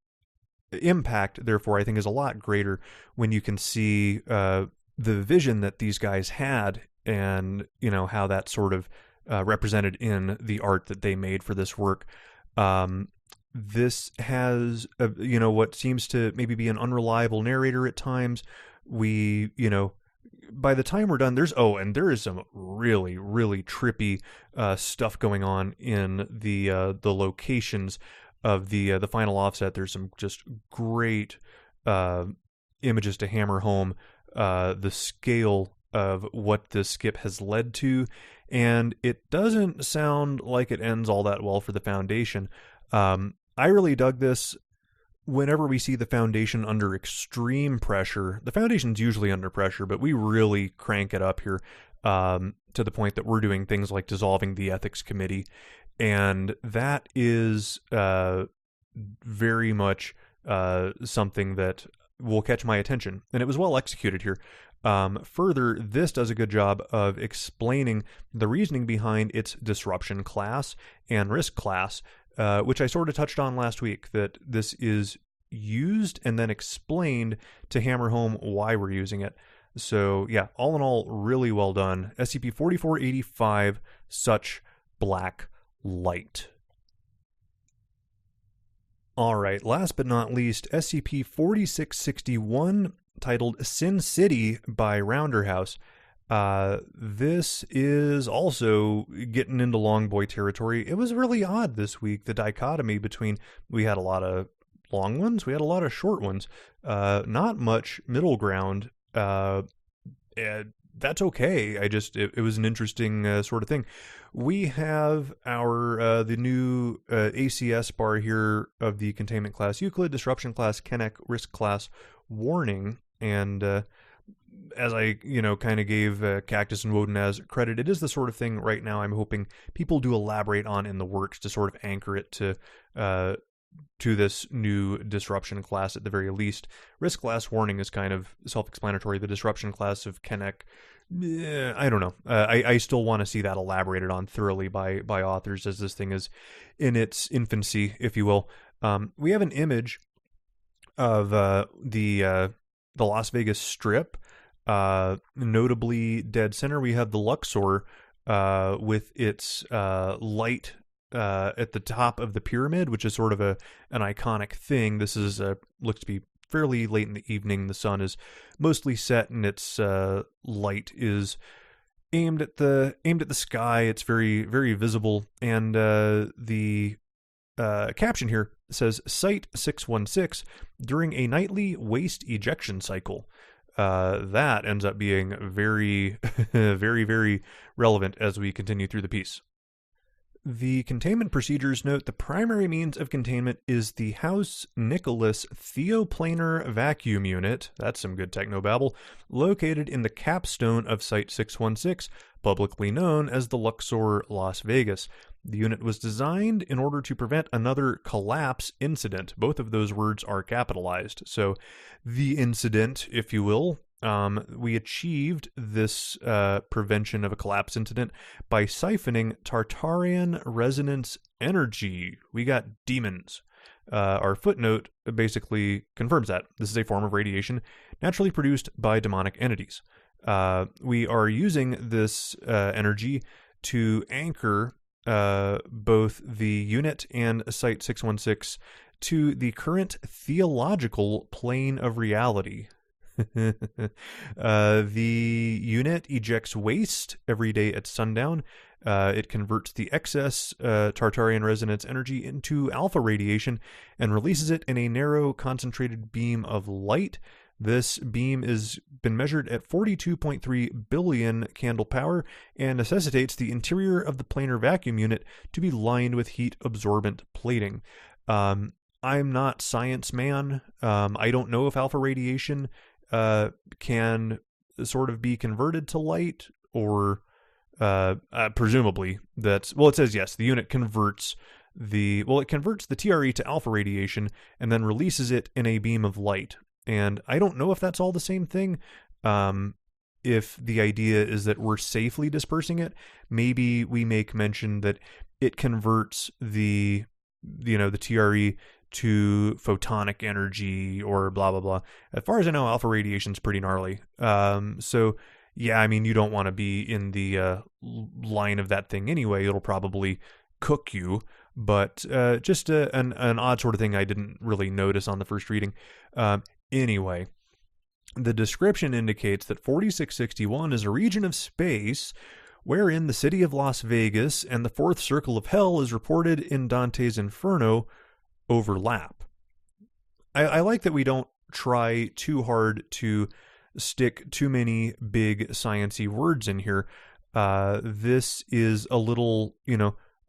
impact, therefore, I think is a lot greater when you can see the vision that these guys had, and how that sort of represented in the art that they made for this work. This has what seems to maybe be an unreliable narrator at times. We by the time we're done, there is some really, really trippy stuff going on in the locations of the final offset. There's some just great images to hammer home the scale of what this skip has led to, and it doesn't sound like it ends all that well for the Foundation. I really dug this. Whenever we see the Foundation under extreme pressure, the Foundation's usually under pressure, but we really crank it up here to the point that we're doing things like dissolving the ethics committee. And that is very much something that will catch my attention. And it was well executed here. Further, this does a good job of explaining the reasoning behind its disruption class and risk class, which I sort of touched on last week, that this is used and then explained to hammer home why we're using it. So yeah, all in all, really well done. SCP-4485, Such Black Light. All right, last but not least, SCP-4661, titled SINCITY by Rounderhouse. This is also getting into long boy territory. It was really odd this week, the dichotomy between, we had a lot of long ones, we had a lot of short ones, not much middle ground. That's okay. It was an interesting sort of thing. We have our the new ACS bar here of the containment class Euclid, disruption class Kennek, risk class warning, and as I kind of gave Cactus and Woden as credit, it is the sort of thing right now I'm hoping people do elaborate on in the works to sort of anchor it to this new disruption class at the very least. Risk class warning is kind of self-explanatory. The disruption class of Kennek, I don't know. I still want to see that elaborated on thoroughly by authors, as this thing is in its infancy, if you will. We have an image of the Las Vegas Strip. Notably dead center, we have the Luxor with its light at the top of the pyramid, which is sort of an iconic thing. This is looks to be fairly late in the evening. The sun is mostly set, and its light is aimed at the sky. It's very, very visible, and the caption here says Site 616 during a nightly waste ejection cycle. That ends up being very, very, very relevant as we continue through the piece. The containment procedures note the primary means of containment is the House Nicholas Theoplanar Vacuum Unit, that's some good technobabble, located in the capstone of Site 616, publicly known as the Luxor Las Vegas. The unit was designed in order to prevent another collapse incident. Both of those words are capitalized. So the incident, if you will, we achieved this prevention of a collapse incident by siphoning Tartarian resonance energy. We got demons. Our footnote basically confirms that. This is a form of radiation naturally produced by demonic entities. We are using this energy to anchor both the unit and Site 616 to the current theological plane of reality. The unit ejects waste every day at sundown. It converts the excess Tartarian resonance energy into alpha radiation and releases it in a narrow, concentrated beam of light. This beam has been measured at 42.3 billion candle power and necessitates the interior of the planar vacuum unit to be lined with heat-absorbent plating. I'm not science man. I don't know if alpha radiation can sort of be converted to light, or presumably that's, well, it says yes, the unit converts it converts the TRE to alpha radiation and then releases it in a beam of light. And I don't know if that's all the same thing. If the idea is that we're safely dispersing it, maybe we make mention that it converts the TRE to photonic energy or blah, blah, blah. As far as I know, alpha radiation's pretty gnarly. So yeah, I mean, you don't want to be in the line of that thing anyway. It'll probably cook you. But just an odd sort of thing I didn't really notice on the first reading. Anyway, the description indicates that 4661 is a region of space wherein the city of Las Vegas and the fourth circle of hell is reported in Dante's Inferno overlap. I like that we don't try too hard to stick too many big sciencey words in here. This is a little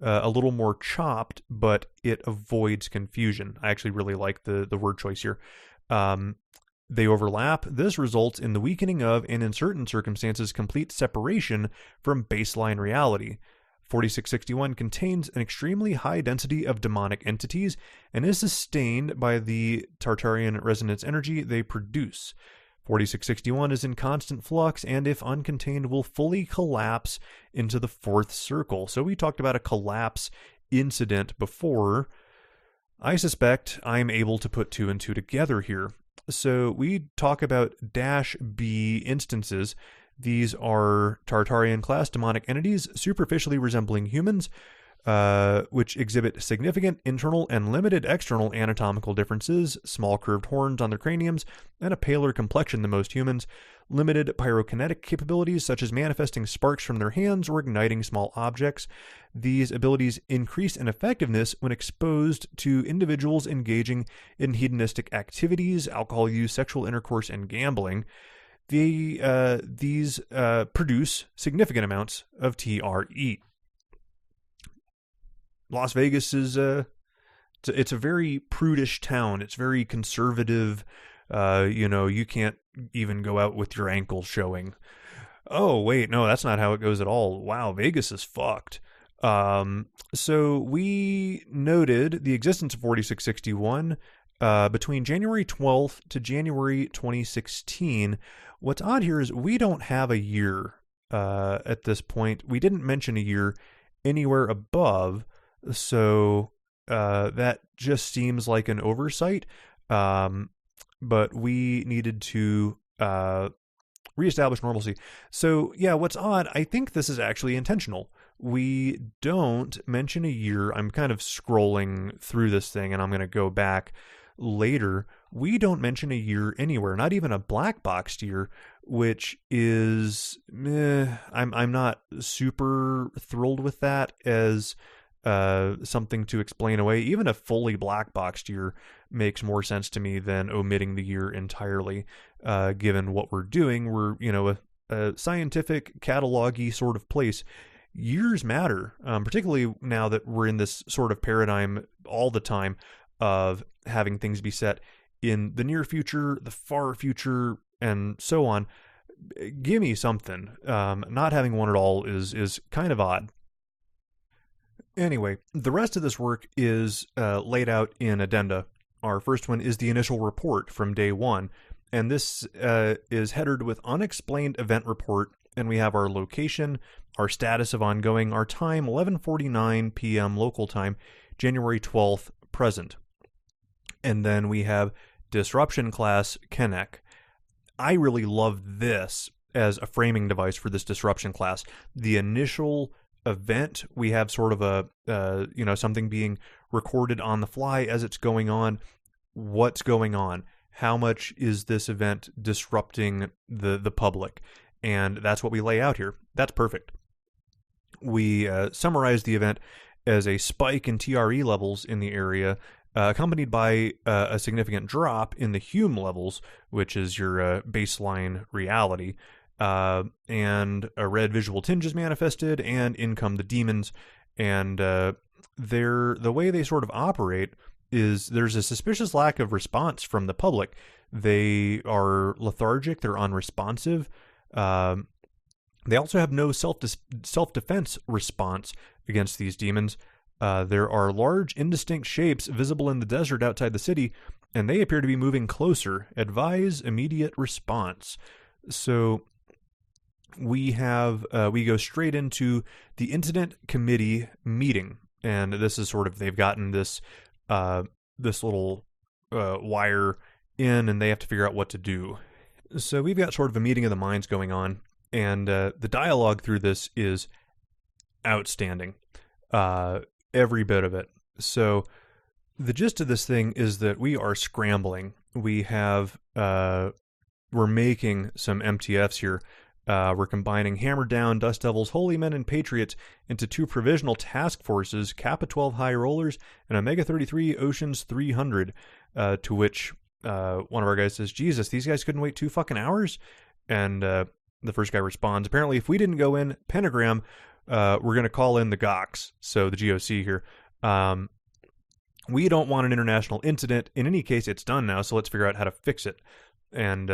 more chopped, but it avoids confusion. I actually really like the word choice here. They overlap. This results in the weakening of, and in certain circumstances, complete separation from baseline reality. 4661 contains an extremely high density of demonic entities and is sustained by the Tartarian resonance energy they produce. 4661 is in constant flux, and if uncontained, will fully collapse into the fourth circle. So we talked about a collapse incident before. I suspect I'm able to put two and two together here. So we talk about -B instances. These are Tartarian class demonic entities superficially resembling humans, which exhibit significant internal and limited external anatomical differences, small curved horns on their craniums, and a paler complexion than most humans, limited pyrokinetic capabilities such as manifesting sparks from their hands or igniting small objects. These abilities increase in effectiveness when exposed to individuals engaging in hedonistic activities, alcohol use, sexual intercourse, and gambling. These produce significant amounts of TRE. Las Vegas is it's a very prudish town. It's very conservative. You can't even go out with your ankles showing. Oh, wait, no, that's not how it goes at all. Wow, Vegas is fucked. So we noted the existence of 4661 between January 12th to January 2016. What's odd here is we don't have a year at this point. We didn't mention a year anywhere above, so that just seems like an oversight. But we needed to reestablish normalcy. So yeah, what's odd, I think this is actually intentional. We don't mention a year. I'm kind of scrolling through this thing, and I'm going to go back later. We don't mention a year anywhere, not even a black boxed year, which is I'm not super thrilled with that as something to explain away. Even a fully black boxed year makes more sense to me than omitting the year entirely, given what we're doing. We're a scientific catalog-y sort of place. Years matter, particularly now that we're in this sort of paradigm all the time of having things be set in the near future, the far future, and so on. Give me something. Not having one at all is kind of odd. Anyway, the rest of this work is laid out in addenda. Our first one is the initial report from day one, and this is headed with unexplained event report, and we have our location, our status of ongoing, our time, 11:49 p.m. local time, January 12th, present. And then we have disruption class Kennek. I really love this as a framing device for this disruption class. The initial event, we have sort of a something being recorded on the fly as it's going on. What's going on? how much is this event disrupting the public? And that's what we lay out here. That's perfect. We summarize the event as a spike in TRE levels in the area, accompanied by a significant drop in the Hume levels, which is your baseline reality. And a red visual tinge is manifested, and in come the demons. And the way they sort of operate is there's a suspicious lack of response from the public. They are lethargic, they're unresponsive. They also have no self-defense response against these demons. There are large, indistinct shapes visible in the desert outside the city, and they appear to be moving closer. Advise immediate response. So we go straight into the incident committee meeting, and this is sort of, they've gotten this little wire in, and they have to figure out what to do. So we've got sort of a meeting of the minds going on, and the dialogue through this is outstanding. Every bit of it. So the gist of this thing is that we are scrambling. We have, we're making some MTFs here. We're combining Hammer Down, Dust Devils, Holy Men, and Patriots into 2 provisional task forces, Kappa 12 High Rollers and Omega 33 Oceans 300, to which one of our guys says, Jesus, these guys couldn't wait 2 fucking hours? And the first guy responds, apparently if we didn't go in, Pentagram, we're going to call in the GOCs, so the GOC here. We don't want an international incident. In any case, it's done now, so let's figure out how to fix it. And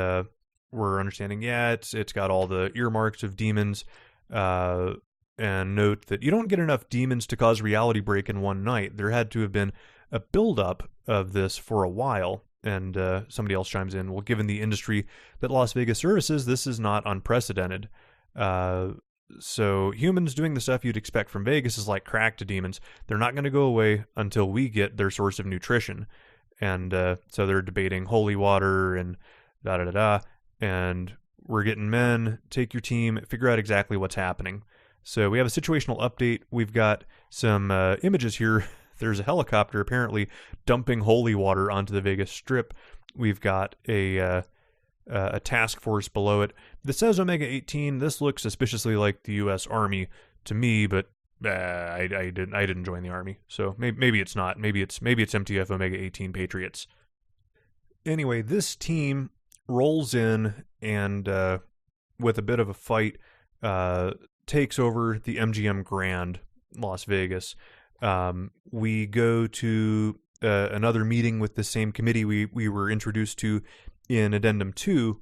we're understanding, it's got all the earmarks of demons, and note that you don't get enough demons to cause reality break in one night. There had to have been a buildup of this for a while. And somebody else chimes in, well, given the industry that Las Vegas services, this is not unprecedented. So humans doing the stuff you'd expect from Vegas is like crack to demons. They're not going to go away until we get their source of nutrition. And so they're debating holy water and da-da-da-da. And we're getting men, take your team, figure out exactly what's happening. So we have a situational update. We've got some images here. There's a helicopter apparently dumping holy water onto the Vegas Strip. We've got a task force below it. This says Omega 18. This looks suspiciously like the U.S. Army to me, but I didn't join the Army, so maybe it's not. Maybe it's MTF Omega 18 Patriots. Anyway, this team rolls in and with a bit of a fight takes over the MGM Grand Las Vegas. We go to another meeting with the same committee we were introduced to in Addendum 2,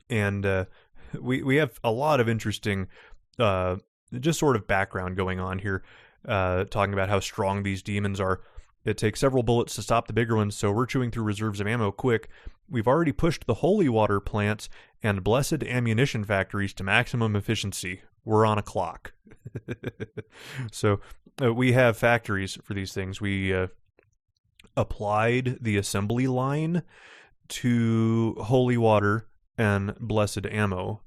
and we have a lot of interesting just sort of background going on here, talking about how strong these demons are. It takes several bullets to stop the bigger ones, so we're chewing through reserves of ammo quick. We've already pushed the holy water plants and blessed ammunition factories to maximum efficiency. We're on a clock. So we have factories for these things. We applied the assembly line to holy water and blessed ammo.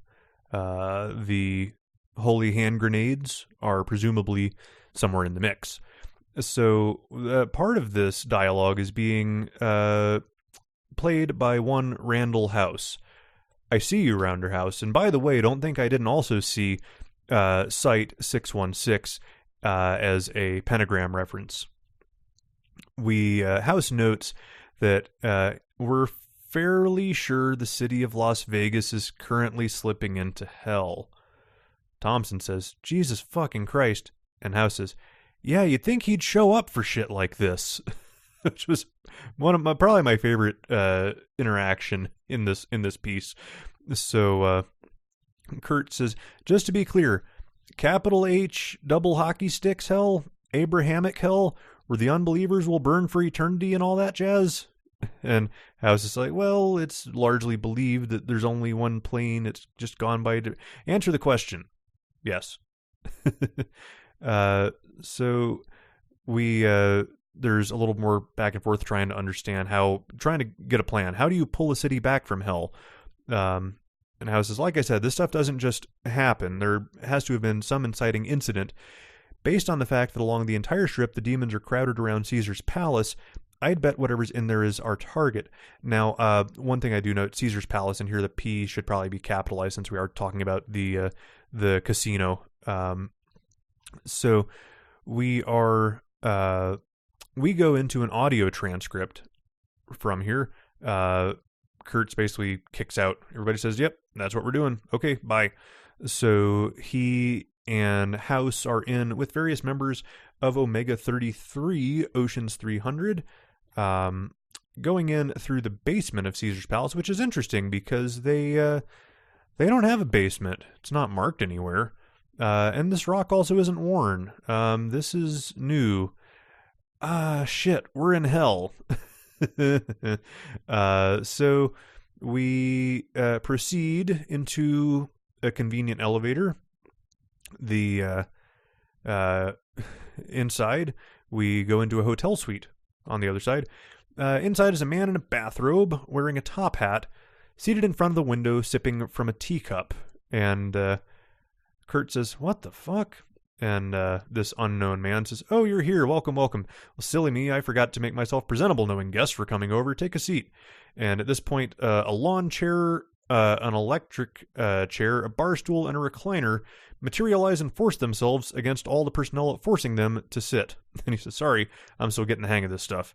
The holy hand grenades are presumably somewhere in the mix. So part of this dialogue is being played by one Randall House. I see you, Rounder House. And by the way, don't think I didn't also see Site 616 as a pentagram reference. House notes that we're fairly sure the city of Las Vegas is currently slipping into hell. Thompson says, Jesus fucking Christ. And House says, yeah, you'd think he'd show up for shit like this. Which was probably my favorite interaction in this piece. So Kurt says, just to be clear, capital H, double hockey sticks hell, Abrahamic hell, where the unbelievers will burn for eternity and all that jazz? And House is like, well, it's largely believed that there's only one plane. It's just gone by. Answer the question. Yes. So we there's a little more back and forth trying to get a plan. How do you pull a city back from hell? And House is, like I said, this stuff doesn't just happen. There has to have been some inciting incident. Based on the fact that along the entire strip, the demons are crowded around Caesar's palace, I'd bet whatever's in there is our target. Now, one thing I do note, Caesar's Palace in here, the P should probably be capitalized since we are talking about the casino. So we are we go into an audio transcript from here. Kurtz basically kicks out. Everybody says, "Yep, that's what we're doing. Okay, bye." So he and House are in with various members of Omega 33 Oceans 300, going in through the basement of Caesar's Palace, which is interesting because they don't have a basement. It's not marked anywhere. And this rock also isn't worn. This is new. Shit, we're in hell. So we proceed into a convenient elevator. The inside, we go into a hotel suite on the other side. Inside is a man in a bathrobe wearing a top hat, seated in front of the window, sipping from a teacup. And Kurt says, "What the fuck?" And this unknown man says, "Oh, you're here. Welcome, welcome." "Well, silly me. I forgot to make myself presentable knowing guests were coming over. Take a seat." And at this point, a lawn chair, an electric chair, a bar stool, and a recliner materialize and force themselves against all the personnel forcing them to sit. And he says, "Sorry, I'm still getting the hang of this stuff."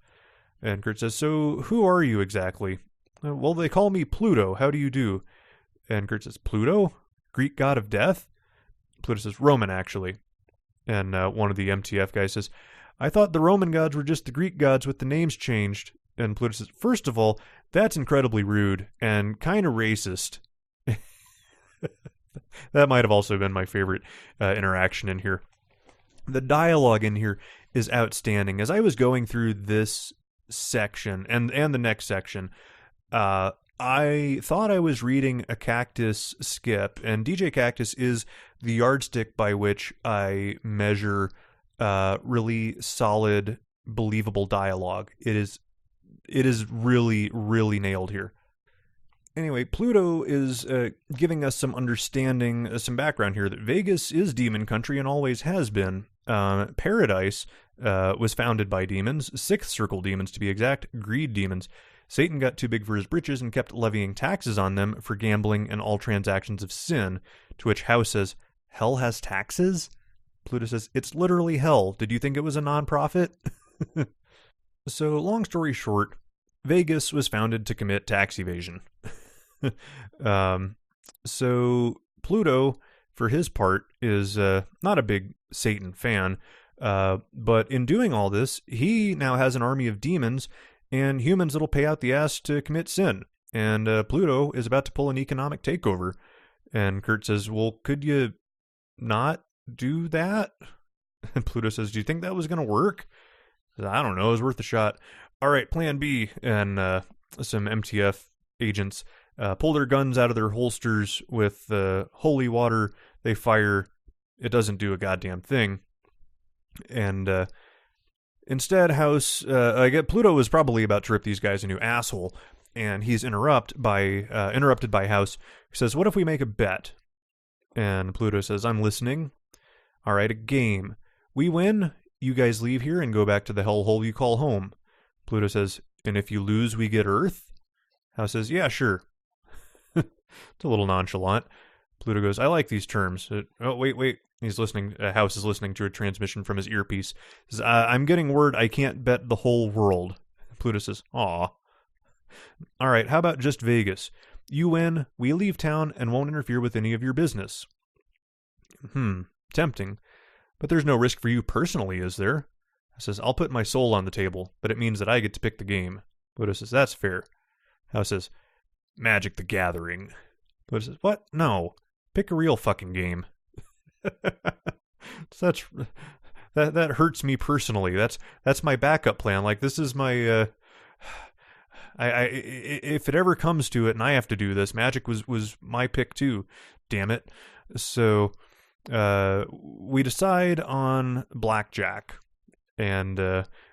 And Kurt says, "So who are you exactly?" "Well, they call me Pluto. How do you do?" And Kurt says, "Pluto? Greek god of death?" Pluto says, "Roman, actually." And one of the MTF guys says, "I thought the Roman gods were just the Greek gods with the names changed." And Pluto says, "First of all, that's incredibly rude and kind of racist." That might have also been my favorite interaction in here. The dialogue in here is outstanding. As I was going through this section and the next section, I thought I was reading a Cactus skip, and DJ Cactus is the yardstick by which I measure really solid, believable dialogue. It is really, really nailed here. Anyway, Pluto is giving us some understanding, some background here, that Vegas is demon country and always has been. Paradise was founded by demons, sixth circle demons to be exact, greed demons. Satan got too big for his britches and kept levying taxes on them for gambling and all transactions of sin, to which House says, "Hell has taxes?" Pluto says, "It's literally hell. Did you think it was a non-profit?" So, long story short, Vegas was founded to commit tax evasion. So Pluto, for his part, is not a big Satan fan, but in doing all this, he now has an army of demons and humans that'll pay out the ass to commit sin. And Pluto is about to pull an economic takeover. And Kurt says, "Well, could you not do that?" And Pluto says, "Do you think that was going to work?" Says, "I don't know. It was worth a shot." "All right, plan B." And some MTF agents pull their guns out of their holsters with holy water. They fire. It doesn't do a goddamn thing. And instead, House, I get Pluto was probably about to rip these guys a new asshole, and he's interrupted by House, who says, "What if we make a bet?" And Pluto says, "I'm listening." "All right, a game. We win, you guys leave here and go back to the hellhole you call home." Pluto says, "And if you lose, we get Earth?" House says, "Yeah, sure." It's a little nonchalant. Pluto goes, "I like these terms." Oh, wait. He's listening. House is listening to a transmission from his earpiece. He says, "I'm getting word I can't bet the whole world." Pluto says, "Aw." "All right, how about just Vegas? You win, we leave town and won't interfere with any of your business." Tempting. "But there's no risk for you personally, is there?" House says, "I'll put my soul on the table, but it means that I get to pick the game." Pluto says, "That's fair." House says, "Magic the Gathering." Pluto says, "What? No. Pick a real fucking game." That hurts me personally. That's my backup plan. Like, this is my if it ever comes to it and I have to do this, Magic was my pick too. Damn it. So we decide on blackjack, and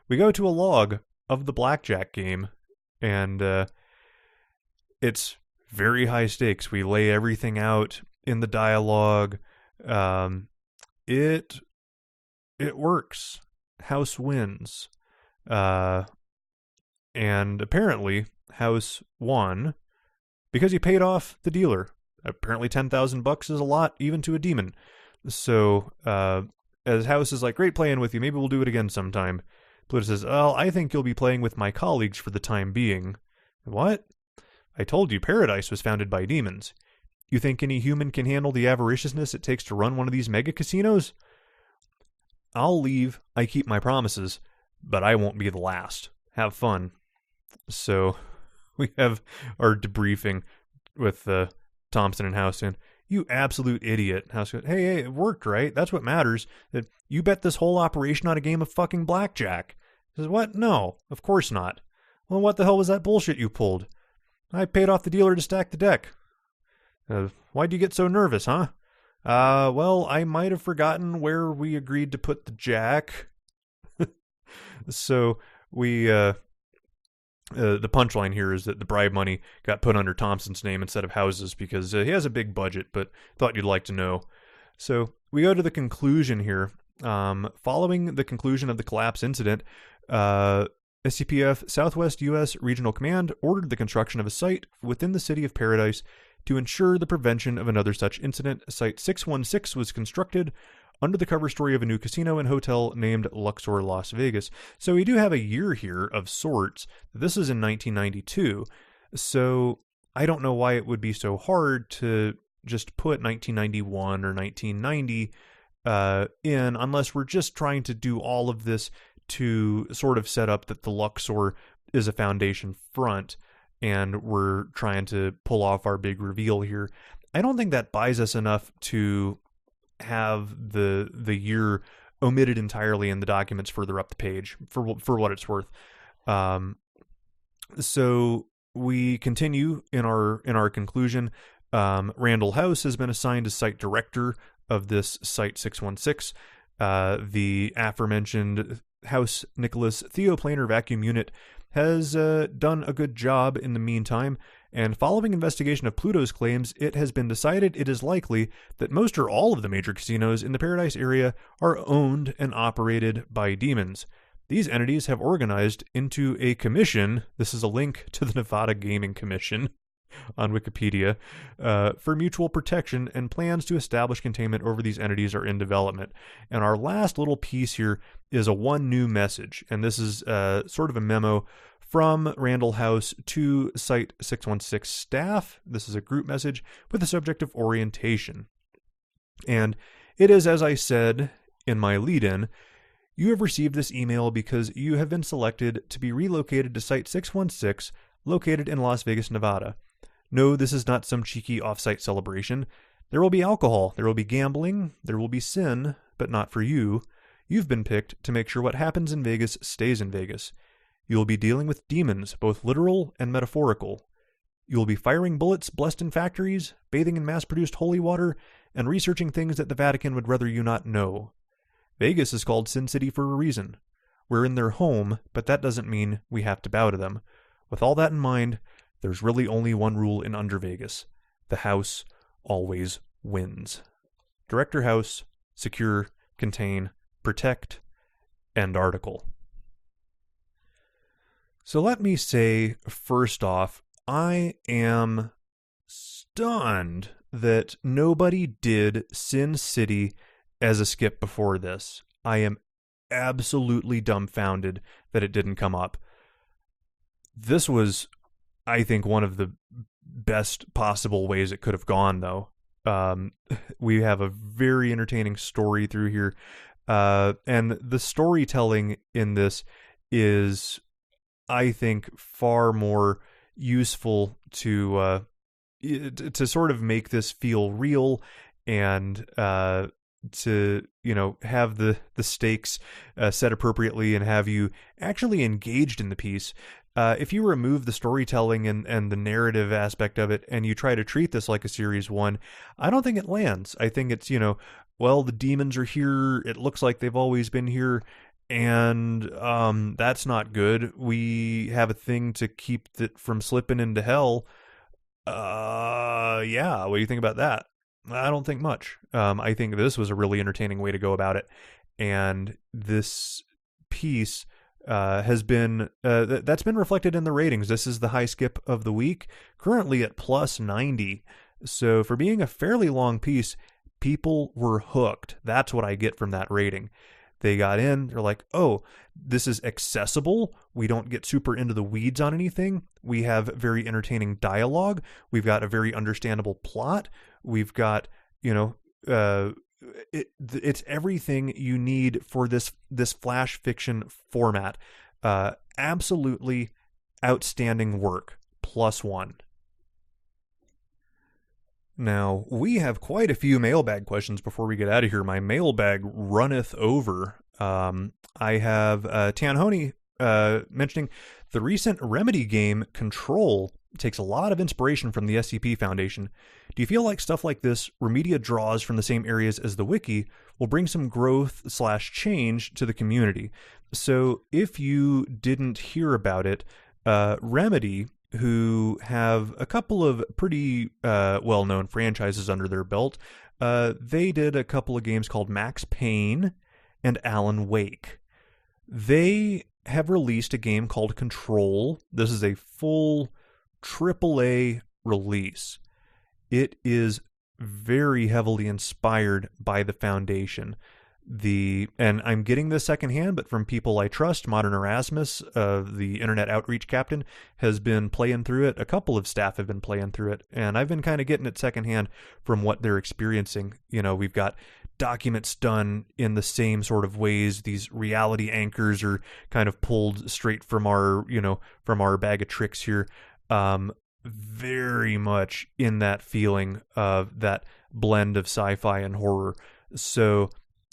we go to a log of the blackjack game, and it's very high stakes. We lay everything out in the dialogue. It works. House wins. And apparently, House won because he paid off the dealer. Apparently, $10,000 is a lot, even to a demon. So, as House is like, great playing with you. Maybe we'll do it again sometime. Pluto says, well, I think you'll be playing with my colleagues for the time being. What? I told you Paradise was founded by demons. You think any human can handle the avariciousness it takes to run one of these mega casinos? I'll leave. I keep my promises, but I won't be the last. Have fun. So we have our debriefing with Thompson and House, and you absolute idiot. House goes, hey, it worked, right? That's what matters. That you bet this whole operation on a game of fucking blackjack. He says, what? No, of course not. Well, what the hell was that bullshit you pulled? I paid off the dealer to stack the deck. Why'd you get so nervous, huh? Well, I might have forgotten where we agreed to put the jack. So we, the punchline here is that the bribe money got put under Thompson's name instead of House's because he has a big budget, but thought you'd like to know. So we go to the conclusion here. Following the conclusion of the collapse incident, SCPF Southwest U.S. Regional Command ordered the construction of a site within the city of Paradise to ensure the prevention of another such incident. Site 616 was constructed under the cover story of a new casino and hotel named Luxor Las Vegas. So we do have a year here of sorts. This is in 1992. So I don't know why it would be so hard to just put 1991 or 1990 in, unless we're just trying to do all of this to sort of set up that the Luxor is a Foundation front, and we're trying to pull off our big reveal here. I don't think that buys us enough to have the year omitted entirely in the documents further up the page for what it's worth. So we continue in our conclusion. Randall House has been assigned as site director of this Site 616. The aforementioned House Nicholas Theoplanar vacuum unit has done a good job in the meantime, and following investigation of Pluto's claims, it has been decided it is likely that most or all of the major casinos in the Paradise area are owned and operated by demons. These entities have organized into a commission. This is a link to the Nevada Gaming Commission on Wikipedia, for mutual protection, and plans to establish containment over these entities are in development. And our last little piece here is a one new message, and this is sort of a memo from Randall House to Site 616 staff. This is a group message with the subject of orientation. And it is, as I said in my lead-in, you have received this email because you have been selected to be relocated to Site 616, located in Las Vegas, Nevada. No, this is not some cheeky off-site celebration. There will be alcohol, there will be gambling, there will be sin, but not for you. You've been picked to make sure what happens in Vegas stays in Vegas. You will be dealing with demons, both literal and metaphorical. You will be firing bullets blessed in factories, bathing in mass-produced holy water, and researching things that the Vatican would rather you not know. Vegas is called Sin City for a reason. We're in their home, but that doesn't mean we have to bow to them. With all that in mind, there's really only one rule in Under Vegas. The house always wins. Director House, secure, contain, protect, end article. So let me say, first off, I am stunned that nobody did Sin City as a skip before this. I am absolutely dumbfounded that it didn't come up. This was, I think, one of the best possible ways it could have gone, though. We have a very entertaining story through here. And the storytelling in this is, I think, far more useful to sort of make this feel real, and to, you know, have the stakes set appropriately and have you actually engaged in the piece. If you remove the storytelling and the narrative aspect of it, and you try to treat this like a series one, I don't think it lands. I think it's, you know, well, the demons are here. It looks like they've always been here. And that's not good. We have a thing to keep it from slipping into hell. Yeah, what do you think about that? I don't think much. I think this was a really entertaining way to go about it. And this piece has been that's been reflected in the ratings. This is the high skip of the week, currently at plus 90. So for being a fairly long piece, people were hooked. That's what I get from that rating. They got in, they're like, oh, this is accessible. We don't get super into the weeds on anything. We have very entertaining dialogue. We've got a very understandable plot. We've got, it's everything you need for this flash fiction format. Absolutely outstanding work. +1. Now, we have quite a few mailbag questions before we get out of here. My mailbag runneth over. I have Tanhoney mentioning the recent Remedy game Control takes a lot of inspiration from the SCP Foundation. Do you feel like stuff like this, where media draws from the same areas as the wiki, will bring some growth/change to the community? So if you didn't hear about it, Remedy, who have a couple of pretty well-known franchises under their belt, they did a couple of games called Max Payne and Alan Wake. They have released a game called Control. This is a full AAA release. It is very heavily inspired by the Foundation. And I'm getting this secondhand, but from people I trust, Modern Erasmus, the Internet Outreach Captain, has been playing through it. A couple of staff have been playing through it, and I've been kind of getting it secondhand from what they're experiencing. We've got documents done in the same sort of ways. These reality anchors are kind of pulled straight from our bag of tricks here. Very much in that feeling of that blend of sci-fi and horror. So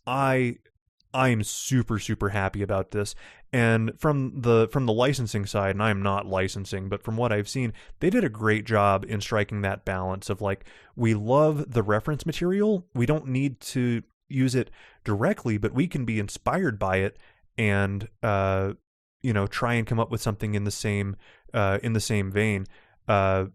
I'm super, super happy about this. And from the licensing side, and I'm not licensing, but from what I've seen, they did a great job in striking that balance of like, we love the reference material. We don't need to use it directly, but we can be inspired by it and try and come up with something in the same vein. Will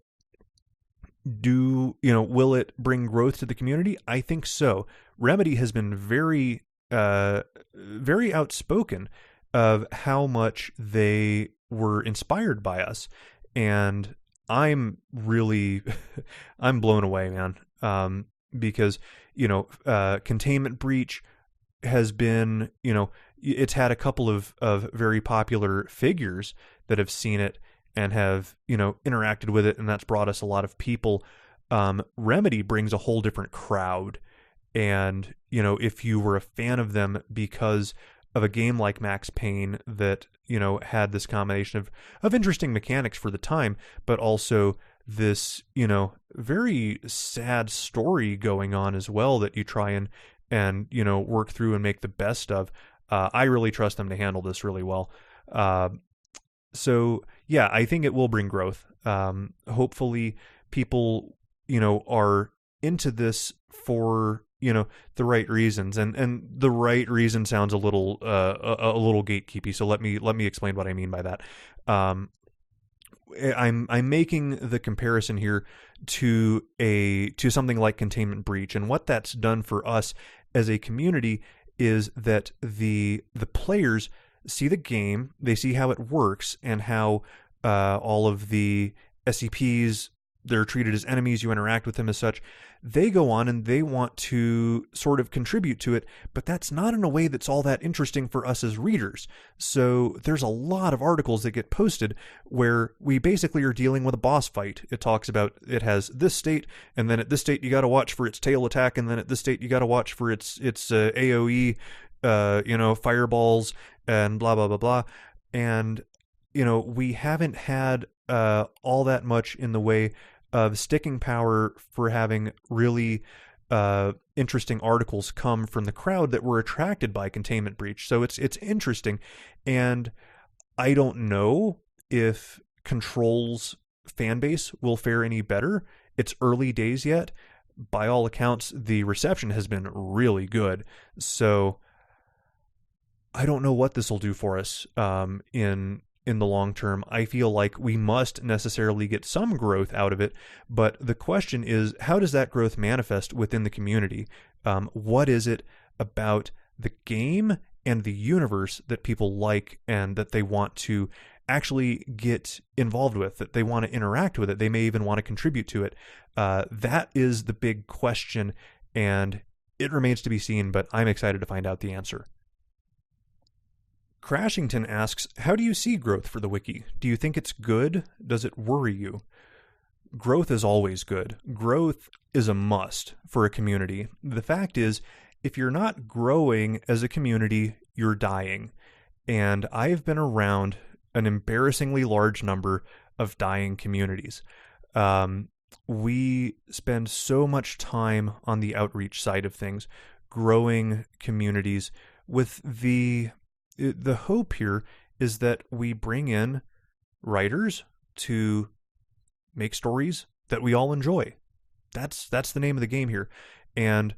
it bring growth to the community? I think so. Remedy has been very, very outspoken of how much they were inspired by us. And I'm really, I'm blown away, man. Because, Containment Breach has been, it's had a couple of very popular figures that have seen it and have, interacted with it, and that's brought us a lot of people. Remedy brings a whole different crowd. And, if you were a fan of them because of a game like Max Payne that, had this combination of interesting mechanics for the time, but also this, very sad story going on as well that you try and work through and make the best of, I really trust them to handle this really well. So yeah, I think it will bring growth. Hopefully people, are into this for, the right reasons, and the right reason sounds a little gatekeepy. So let me explain what I mean by that. I'm making the comparison here to something like Containment Breach, and what that's done for us as a community is that the players see the game, they see how it works, and how all of the SCPs, they're treated as enemies, you interact with them as such. They go on and they want to sort of contribute to it, but that's not in a way that's all that interesting for us as readers. So there's a lot of articles that get posted where we basically are dealing with a boss fight. It talks about it has this state, and then at this state you got to watch for its tail attack, and then at this state you got to watch for its AoE, fireballs, and blah blah blah blah. And we haven't had all that much in the way of sticking power for having really interesting articles come from the crowd that were attracted by Containment Breach. So it's interesting, and I don't know if Control's fan base will fare any better. It's early days yet. By all accounts, the reception has been really good. So I don't know what this will do for us in the long term. I feel like we must necessarily get some growth out of it, but the question is, how does that growth manifest within the community? What is it about the game and the universe that people like and that they want to actually get involved with, that they want to interact with it, they may even want to contribute to it. That is the big question, and it remains to be seen, but I'm excited to find out the answer. Crashington asks, how do you see growth for the wiki? Do you think it's good? Does it worry you? Growth is always good. Growth is a must for a community. The fact is, if you're not growing as a community, you're dying. And I've been around an embarrassingly large number of dying communities. We spend so much time on the outreach side of things, growing communities with the hope here is that we bring in writers to make stories that we all enjoy. That's the name of the game here. And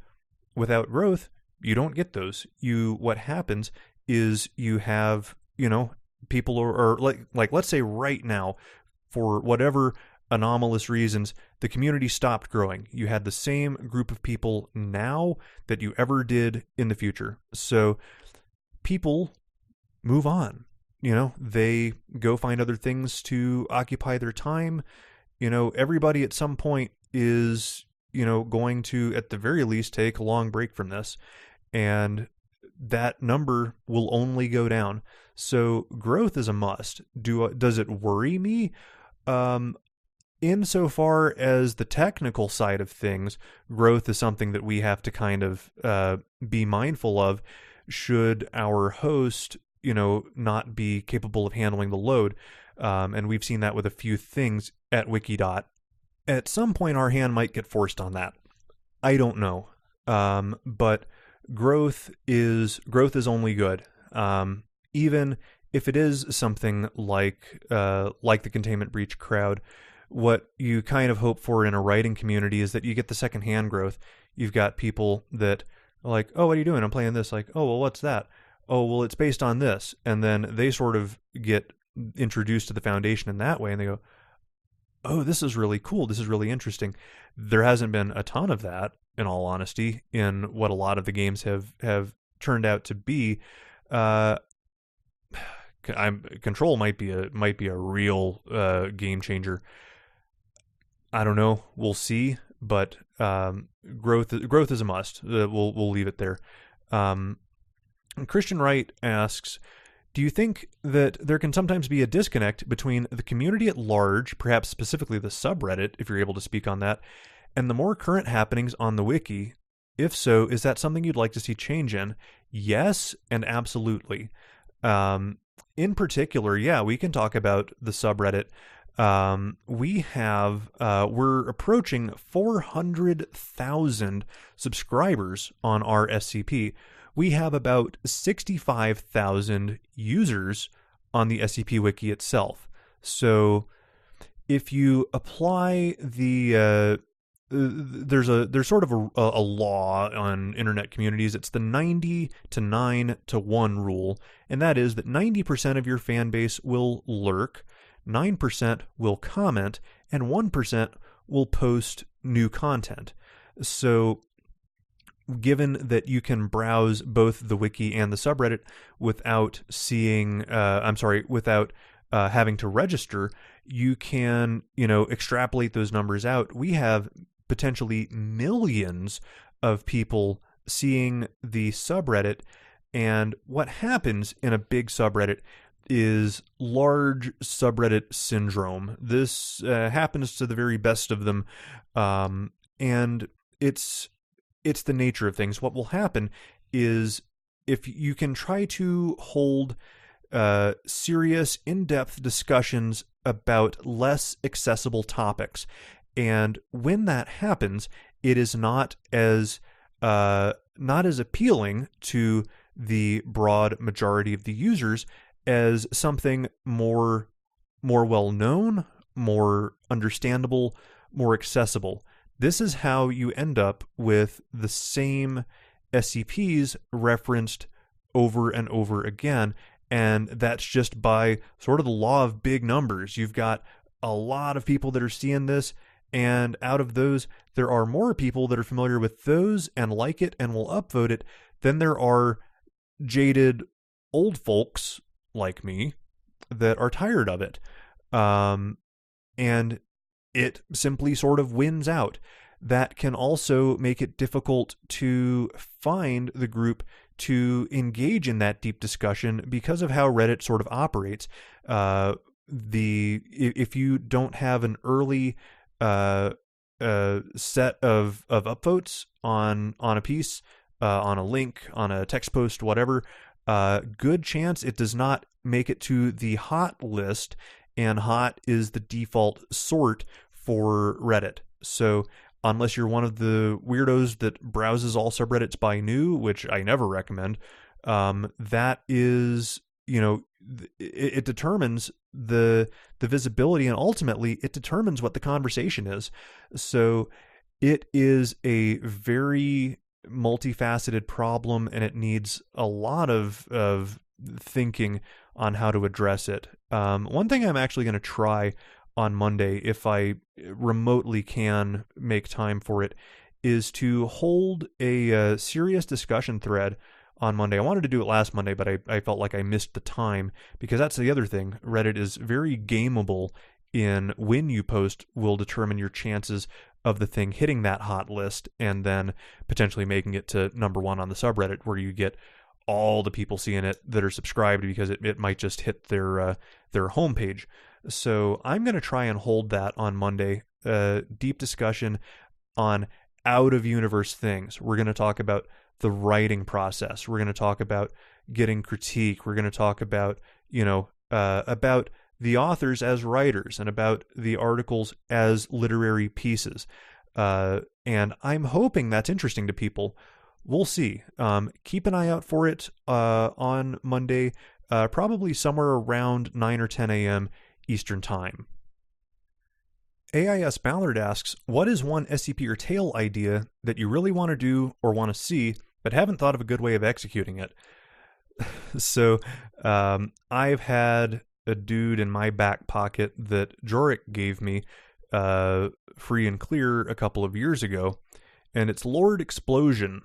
without growth, you don't get those. What happens is you have, people are like let's say right now, for whatever anomalous reasons, the community stopped growing. You had the same group of people now that you ever did in the future. So people move on. They go find other things to occupy their time. Everybody at some point is, going to, at the very least, take a long break from this. And that number will only go down. So growth is a must. Does it worry me? Insofar as the technical side of things, growth is something that we have to kind of be mindful of. Should our host, not be capable of handling the load. And we've seen that with a few things at Wikidot. At some point, our hand might get forced on that. I don't know. But growth is only good. Even if it is something like the Containment Breach crowd, what you kind of hope for in a writing community is that you get the secondhand growth. You've got people that are like, oh, what are you doing? I'm playing this. Like, oh, well, what's that? Oh, well, it's based on this. And then they sort of get introduced to the foundation in that way, and they go, oh, this is really cool. This is really interesting. There hasn't been a ton of that, in all honesty, in what a lot of the games have turned out to be. Control might be a real game changer. I don't know. We'll see. But growth is a must. We'll leave it there. Christian Wright asks, do you think that there can sometimes be a disconnect between the community at large, perhaps specifically the subreddit, if you're able to speak on that, and the more current happenings on the wiki? If so, is that something you'd like to see change in? Yes, and absolutely. In particular, yeah, we can talk about the subreddit. We're approaching 400,000 subscribers on our SCP. We have about 65,000 users on the SCP Wiki itself. So if you apply there's sort of a law on internet communities. It's the 90 to 9 to 1 rule, and that is that 90% of your fan base will lurk, 9% will comment, and 1% will post new content. So given that you can browse both the wiki and the subreddit without having to register, you can, extrapolate those numbers out. We have potentially millions of people seeing the subreddit, and what happens in a big subreddit is large subreddit syndrome. This happens to the very best of them, and it's the nature of things. What will happen is if you can try to hold serious, in-depth discussions about less accessible topics, and when that happens, it is not as appealing to the broad majority of the users as something more well-known, more understandable, more accessible. This is how you end up with the same SCPs referenced over and over again, and that's just by sort of the law of big numbers. You've got a lot of people that are seeing this, and out of those, there are more people that are familiar with those and like it and will upvote it than there are jaded old folks like me that are tired of it. And it simply sort of wins out. That can also make it difficult to find the group to engage in that deep discussion because of how Reddit sort of operates. If you don't have an early set of upvotes on a piece, on a link, on a text post, whatever, good chance it does not make it to the hot list, and hot is the default sort for Reddit. So unless you're one of the weirdos that browses all subreddits by new, which I never recommend, that is, it determines the visibility, and ultimately it determines what the conversation is. So it is a very multifaceted problem, and it needs a lot of thinking on how to address it. One thing I'm actually going to try on Monday, if I remotely can make time for it, is to hold a serious discussion thread on Monday. I wanted to do it last Monday, but I felt like I missed the time, because that's the other thing. Reddit is very gameable in when you post will determine your chances of the thing hitting that hot list and then potentially making it to number one on the subreddit, where you get all the people seeing it that are subscribed, because it might just hit their homepage. So I'm going to try and hold that on Monday, deep discussion on out-of-universe things. We're going to talk about the writing process. We're going to talk about getting critique. We're going to talk about, about the authors as writers, and about the articles as literary pieces. And I'm hoping that's interesting to people. We'll see. Keep an eye out for it on Monday, probably somewhere around 9 or 10 a.m. Eastern Time. AIS Ballard asks, what is one SCP or tale idea that you really want to do or want to see, but haven't thought of a good way of executing it? So I've had a dude in my back pocket that Jorik gave me free and clear a couple of years ago, and it's Lord Explosion.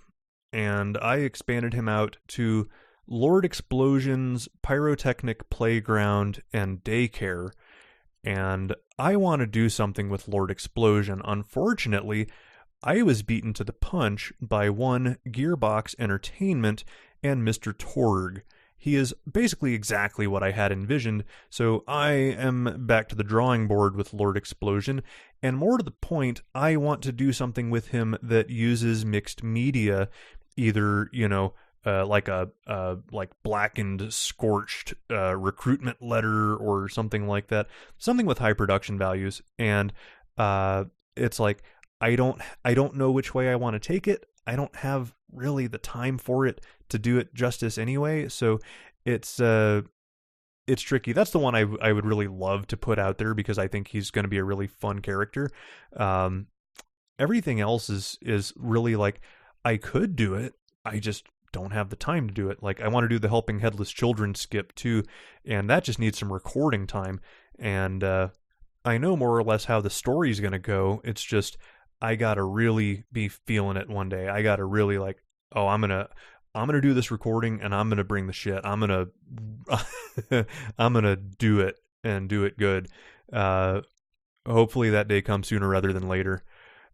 And I expanded him out to Lord Explosion's Pyrotechnic Playground and Daycare. And I want to do something with Lord Explosion. Unfortunately, I was beaten to the punch by one Gearbox Entertainment and Mr. Torg. He is basically exactly what I had envisioned, so I am back to the drawing board with Lord Explosion, and more to the point, I want to do something with him that uses mixed media, either, like like blackened, scorched recruitment letter or something like that, something with high production values. And it's like I don't know which way I want to take it. I don't have really the time for it to do it justice anyway, so it's tricky. That's the one I would really love to put out there, because I think he's going to be a really fun character. Everything else is really like, I could do it, I just don't have the time to do it. Like, I want to do the Helping Headless Children skip too, and that just needs some recording time. And I know more or less how the story's going to go. It's just I gotta really be feeling it one day. I gotta really like, oh, I'm gonna do this recording, and I'm gonna bring the shit. I'm gonna do it, and do it good. Hopefully that day comes sooner rather than later.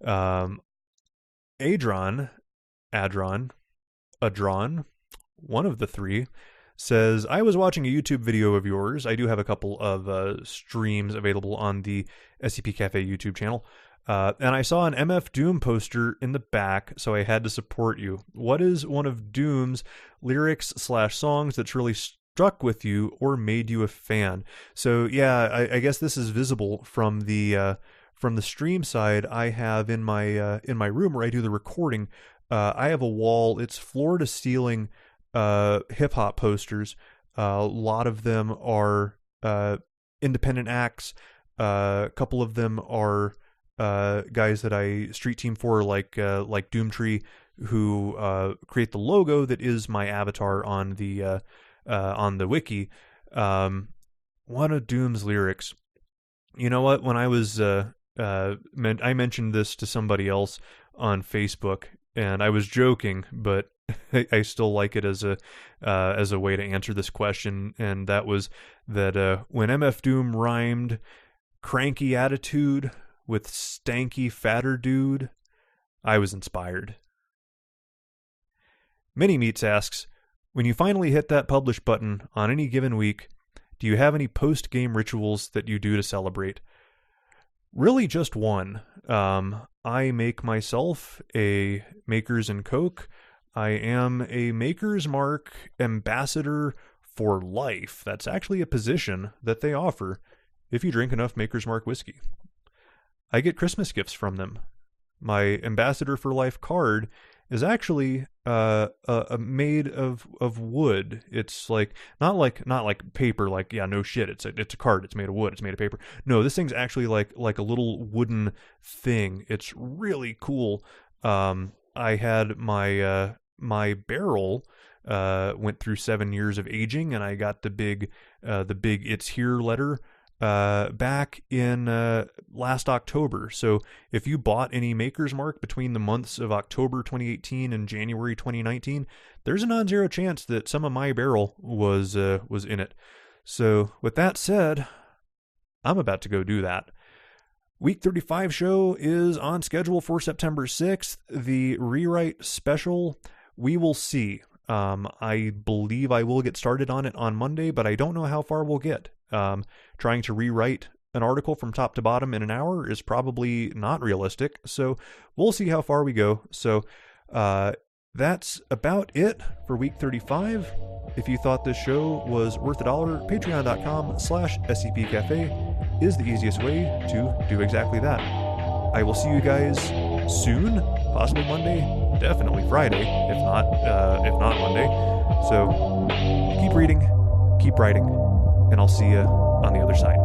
Adron, one of the three, says, I was watching a YouTube video of yours. I do have a couple of streams available on the SCP Cafe YouTube channel. And I saw an MF Doom poster in the back, so I had to support you. What is one of Doom's lyrics/songs that's really struck with you or made you a fan? So yeah, I guess this is visible from the stream side. I have in my room where I do the recording, I have a wall. It's floor to ceiling hip hop posters. A lot of them are independent acts. A couple of them are guys that I street team for, like Doomtree, who create the logo that is my avatar on the wiki. One of Doom's lyrics. You know what? When I was I mentioned this to somebody else on Facebook, and I was joking, but I still like it as a way to answer this question, and that was that when MF Doom rhymed cranky attitude with stanky fatter dude, I was inspired. Mini Meats asks, when you finally hit that publish button on any given week, do you have any post-game rituals that you do to celebrate? Really just one. I make myself a Makers and Coke. I am a Maker's Mark ambassador for life. That's actually a position that they offer if you drink enough Maker's Mark whiskey. I get Christmas gifts from them. My ambassador for life card is actually made of wood. It's like not like paper. Like, yeah, no shit. It's a card. It's made of wood. It's made of paper. No, this thing's actually like a little wooden thing. It's really cool. I had my barrel went through 7 years of aging, and I got the big "It's Here" letter back in last October. So if you bought any Maker's Mark between the months of October 2018 and January 2019, there's a non-zero chance that some of my barrel was in it. So with that said, I'm about to go do that. Week 35 show is on schedule for September 6th. The rewrite special, we will see. I believe I will get started on it on Monday, but I don't know how far we'll get. Trying to rewrite an article from top to bottom in an hour is probably not realistic, so we'll see how far we go. So that's about it for week 35. If you thought this show was worth $1, patreon.com/SCPcafe is the easiest way to do exactly that. I will see you guys soon, possibly Monday, definitely Friday, if not Monday. So keep reading, keep writing, and I'll see you on the other side.